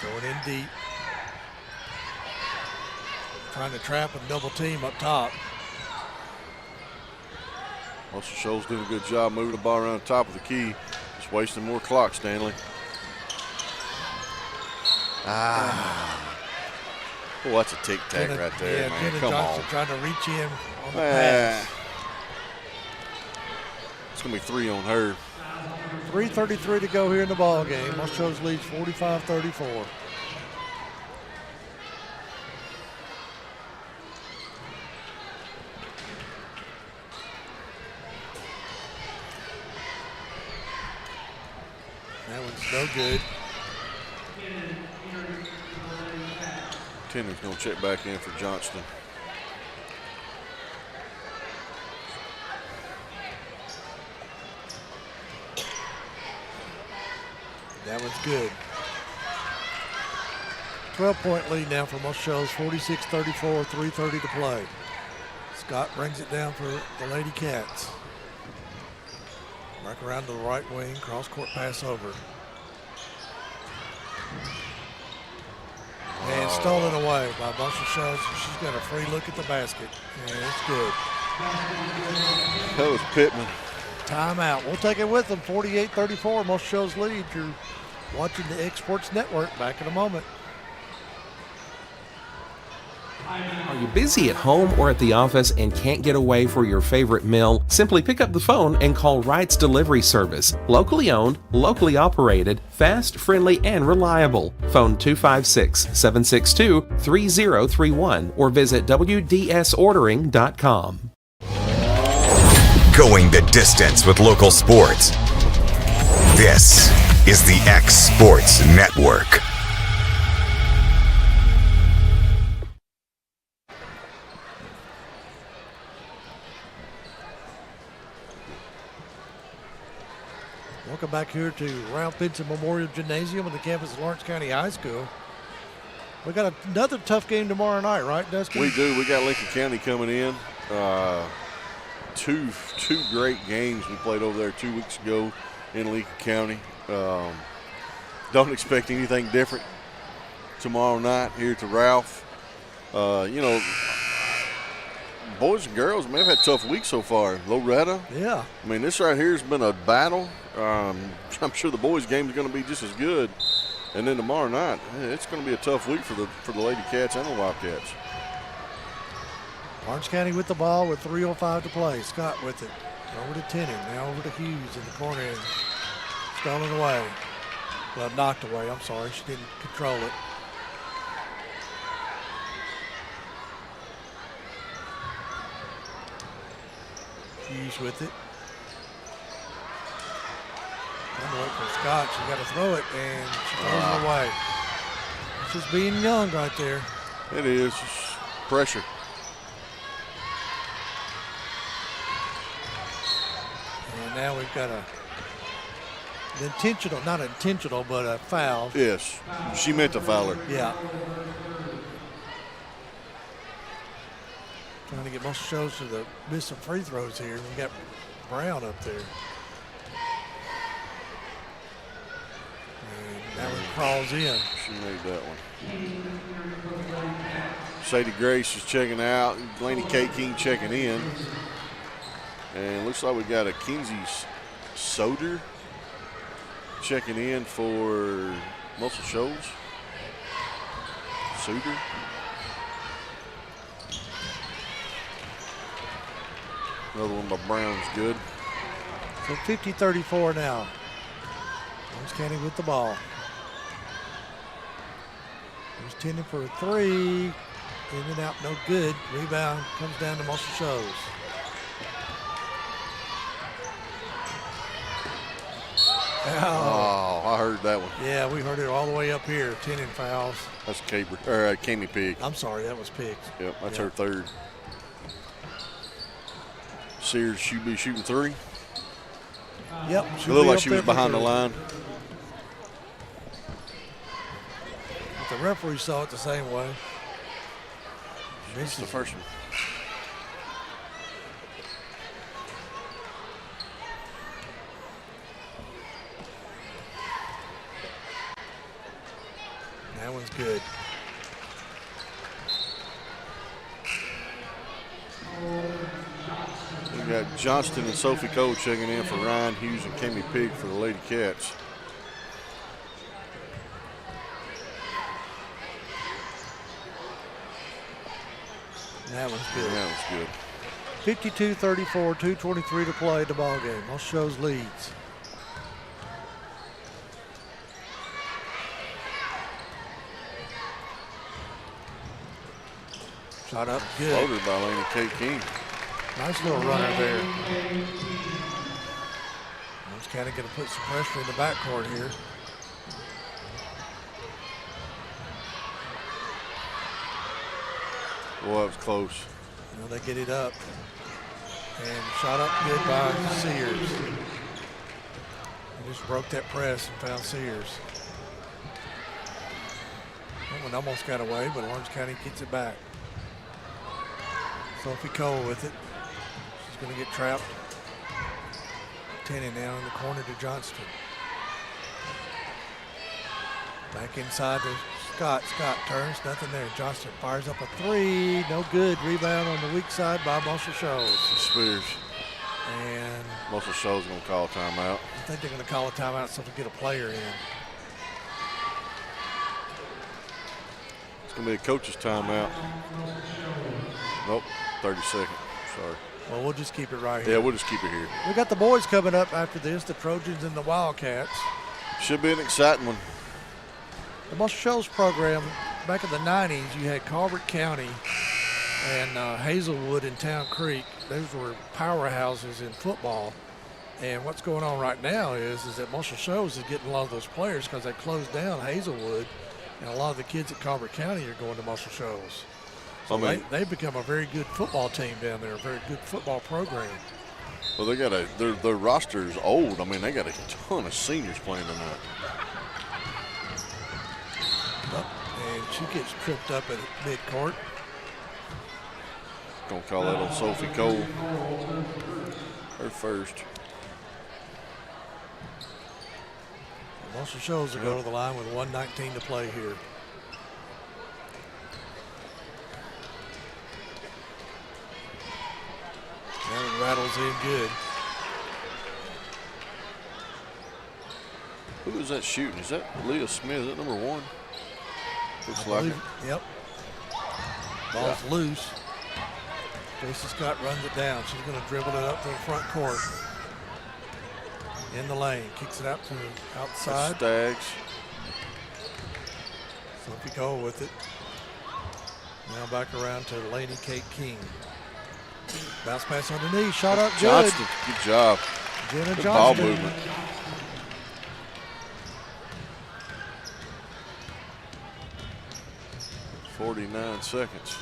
Going in deep. Trying to trap and double team up top. Also, Shoals doing a good job moving the ball around the top of the key. Just wasting more clock, Stanley. Oh, that's a tic-tac right there, man. Jenna Come Johnson on. trying to reach in on the pass. It's going to be 3 on her. 3:33 to go here in the ball game. Most Shoals leads 45-34. That one's no good. Tennant's going to check back in for Johnston. That one's good. 12-point lead now for Most Shoals, 46-34, 3:30 to play. Scott brings it down for the Lady Cats. Back around to the right wing, cross-court pass over. And stolen away by Most Shoals. She's got a free look at the basket. And it's good. That was Pittman. Timeout. We'll take it with them. 48-34. Most Shoals lead. You're watching the Exports Network. Back in a moment. Are you busy at home or at the office and can't get away for your favorite meal? Simply pick up the phone and call Wright's Delivery Service. Locally owned, locally operated, fast, friendly, and reliable. Phone 256-762-3031 or visit WDSordering.com. Going the distance with local sports. This is the X Sports Network. Welcome back here to Ralph Benson Memorial Gymnasium on the campus of Lawrence County High School. We got another tough game tomorrow night, right, Dusty? We do. We got Lincoln County coming in. Two great games we played over there 2 weeks ago in Lincoln County. Don't expect anything different tomorrow night here to Ralph. Boys and girls, man, have had tough weeks so far. Loretta. Yeah. I mean, this right here has been a battle. I'm sure the boys' game is going to be just as good. And then tomorrow night, it's going to be a tough week for the Lady Cats and the Wildcats. Lawrence County with the ball with 3:05 to play. Scott with it. Over to Tennant. Now over to Hughes in the corner. And stolen away. Well, knocked away. I'm sorry. She didn't control it. Hughes with it. Trying to look for Scott. She's got to throw it, and she throws it away. It's just being young right there. It is. Just pressure. And now we've got an intentional, not intentional, but a foul. Yes. She meant to foul her. Yeah. Trying to get Most Shoals to miss some free throws here. We got Brown up there. And that one crawls in. She made that one. Sadie Grace is checking out. Laney K. King checking in. And looks like we got a Kinsey Soder checking in for Most Shoals. Soder. Another one by Brown's good. So 50-34 now. Lawrence County with the ball. There's Tennant for a three. In and out, no good. Rebound comes down to Most Shoals. Oh, I heard that one. Yeah, we heard it all the way up here. 10 in fouls. That's Kami Pig. I'm sorry, that was Pigs. Yep, that's her third. Sears should be shooting three. Yep. It looked like she was behind the line. But the referee saw it the same way. This is the first one. That one's good. We got Johnston and Sophie Cole checking in for Ryan Hughes and Kami Pig for the Lady Cats. That one's good. That was good. 52-34, 2:23 to play the ball game. Most Shoals leads. Shot up good. Floated by Laney Kate King. Nice little runner there. Orange County going to put some pressure in the backcourt here. Boy, that was close. Well, they get it up. And shot up good by Sears. He just broke that press and found Sears. That one almost got away, but Orange County gets it back. Sophie Cole with it. She's going to get trapped. 10 now in the corner to Johnston. Back inside to Scott. Scott turns, nothing there. Johnston fires up a three. No good. Rebound on the weak side by Marshall Shoals. Spears. And Marshall Shoals going to call a timeout. I think they're going to call a timeout so they get a player in. It's going to be a coach's timeout. Nope, 30 seconds. Sorry. Well, we'll just keep it right here. Yeah, we'll just keep it here. We got the boys coming up after this, the Trojans and the Wildcats. Should be an exciting one. The Marshall Shoals program, back in the 90s, you had Calvert County and Hazelwood and Town Creek. Those were powerhouses in football. And what's going on right now is that Marshall Shoals is getting a lot of those players because they closed down Hazelwood, and a lot of the kids at Calvert County are going to Marshall Shoals. So they've become a very good football team down there, a very good football program. Well, they got their roster is old. I mean, they got a ton of seniors playing tonight. And she gets tripped up at midcourt. Gonna call that on Sophie Cole. Her first. Marshall Shoals will go to the line with 1:19 to play here. That one rattles in good. Who is that shooting? Is that Leah Smith? Is that number one? Looks like it. Yep. Ball's loose. Jason Scott runs it down. She's going to dribble it up to the front court. In the lane. Kicks it out to the outside. Stags. Sophie Cole with it. Now back around to Laney Kate King. Bounce pass underneath. Shot up good. Johnston. Good job. Jenna Good Johnston. ball movement. .49 seconds.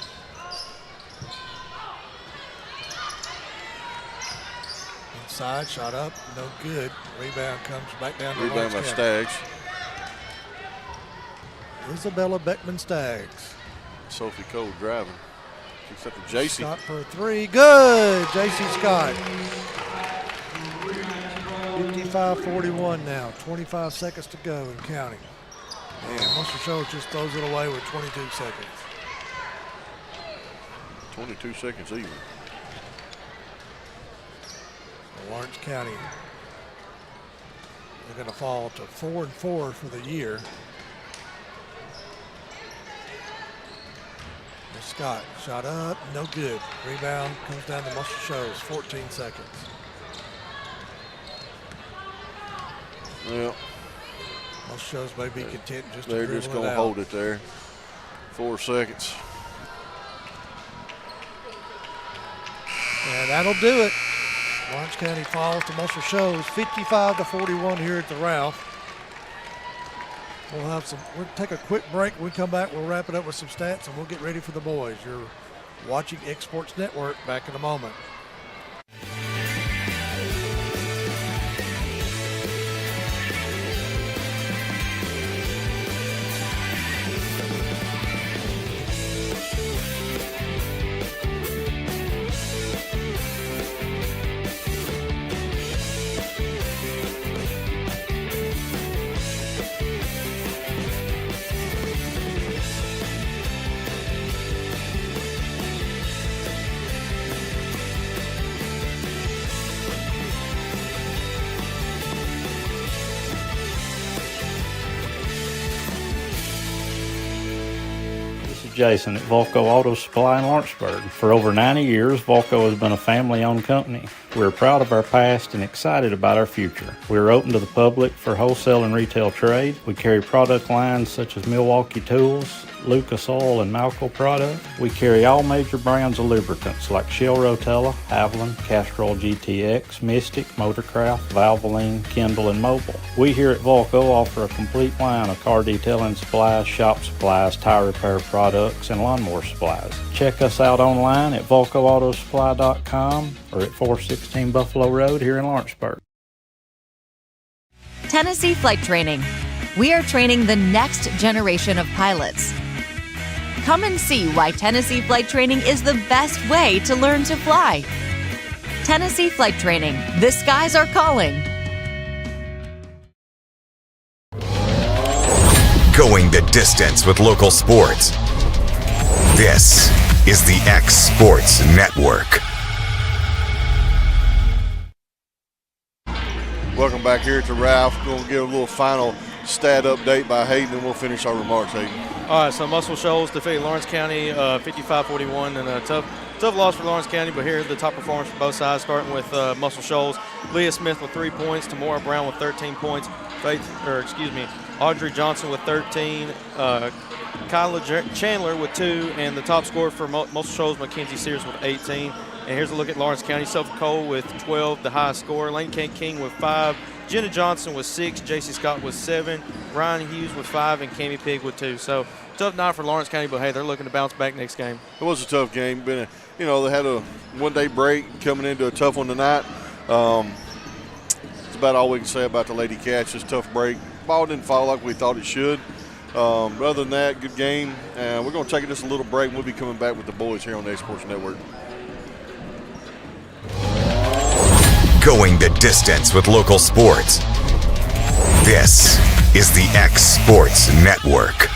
Inside, shot up, no good. Rebound comes back down to Rebound by Lawrence Staggs. Isabella Beckman Staggs. Sophie Cole driving. Kicks up to JC. Scott for a three. Good. JC Scott. 55-41 now. 25 seconds to go and counting. And Marshall Shoals just throws it away with 22 seconds. 22 seconds even. Lawrence County, they're going to fall to 4-4 for the year. And Scott, shot up, no good. Rebound comes down to Marshall Shoals, 14 seconds. Well, Marshall Shoals may be content just to they're dribble just it going to out. hold it there. 4 seconds. And that'll do it. Lawrence County falls to Muscle Shoals 55-41 here at the Ralph. We'll take a quick break. When we come back, we'll wrap it up with some stats and we'll get ready for the boys. You're watching X Sports Network. Back in a moment. Jason at Volco Auto Supply in Lawrenceburg. For over 90 years, Volco has been a family-owned company. We're proud of our past and excited about our future. We're open to the public for wholesale and retail trade. We carry product lines such as Milwaukee Tools, Lucas Oil, and Malco product. We carry all major brands of lubricants like Shell Rotella, Haviland, Castrol GTX, Mystic, Motorcraft, Valvoline, Kindle, and Mobil. We here at Volco offer a complete line of car detailing supplies, shop supplies, tire repair products, and lawnmower supplies. Check us out online at VolcoAutosupply.com or at 416 Buffalo Road here in Lawrenceburg. Tennessee Flight Training. We are training the next generation of pilots. Come and see why Tennessee Flight Training is the best way to learn to fly. Tennessee Flight Training. The skies are calling. Going the distance with local sports. This is the X Sports Network. Welcome back here to Ralph. We're going to give a little final stat update by Hayden, and we'll finish our remarks, Hayden. All right, so Muscle Shoals defeated Lawrence County 55-41, and a tough loss for Lawrence County, but here are the top performers for both sides, starting with Muscle Shoals. Leah Smith with 3 points, Tamora Brown with 13 points, Audrey Johnson with 13, Kyla Chandler with 2, and the top scorer for Muscle Shoals, Mackenzie Sears with 18. And here's a look at Lawrence County. Sophie Cole with 12, the highest scorer. Lane King with 5. Jenna Johnson with 6. JC Scott with 7. Ryan Hughes with 5. And Cammie Pig with 2. So tough night for Lawrence County, but hey, they're looking to bounce back next game. It was a tough game. They had a one-day break coming into a tough one tonight. It's about all we can say about the Lady Cats. Just tough break. Ball didn't fall like we thought it should. But other than that, good game. And we're going to take just a little break. We'll be coming back with the boys here on the X Sports Network. Going the distance with local sports. This is the X Sports Network.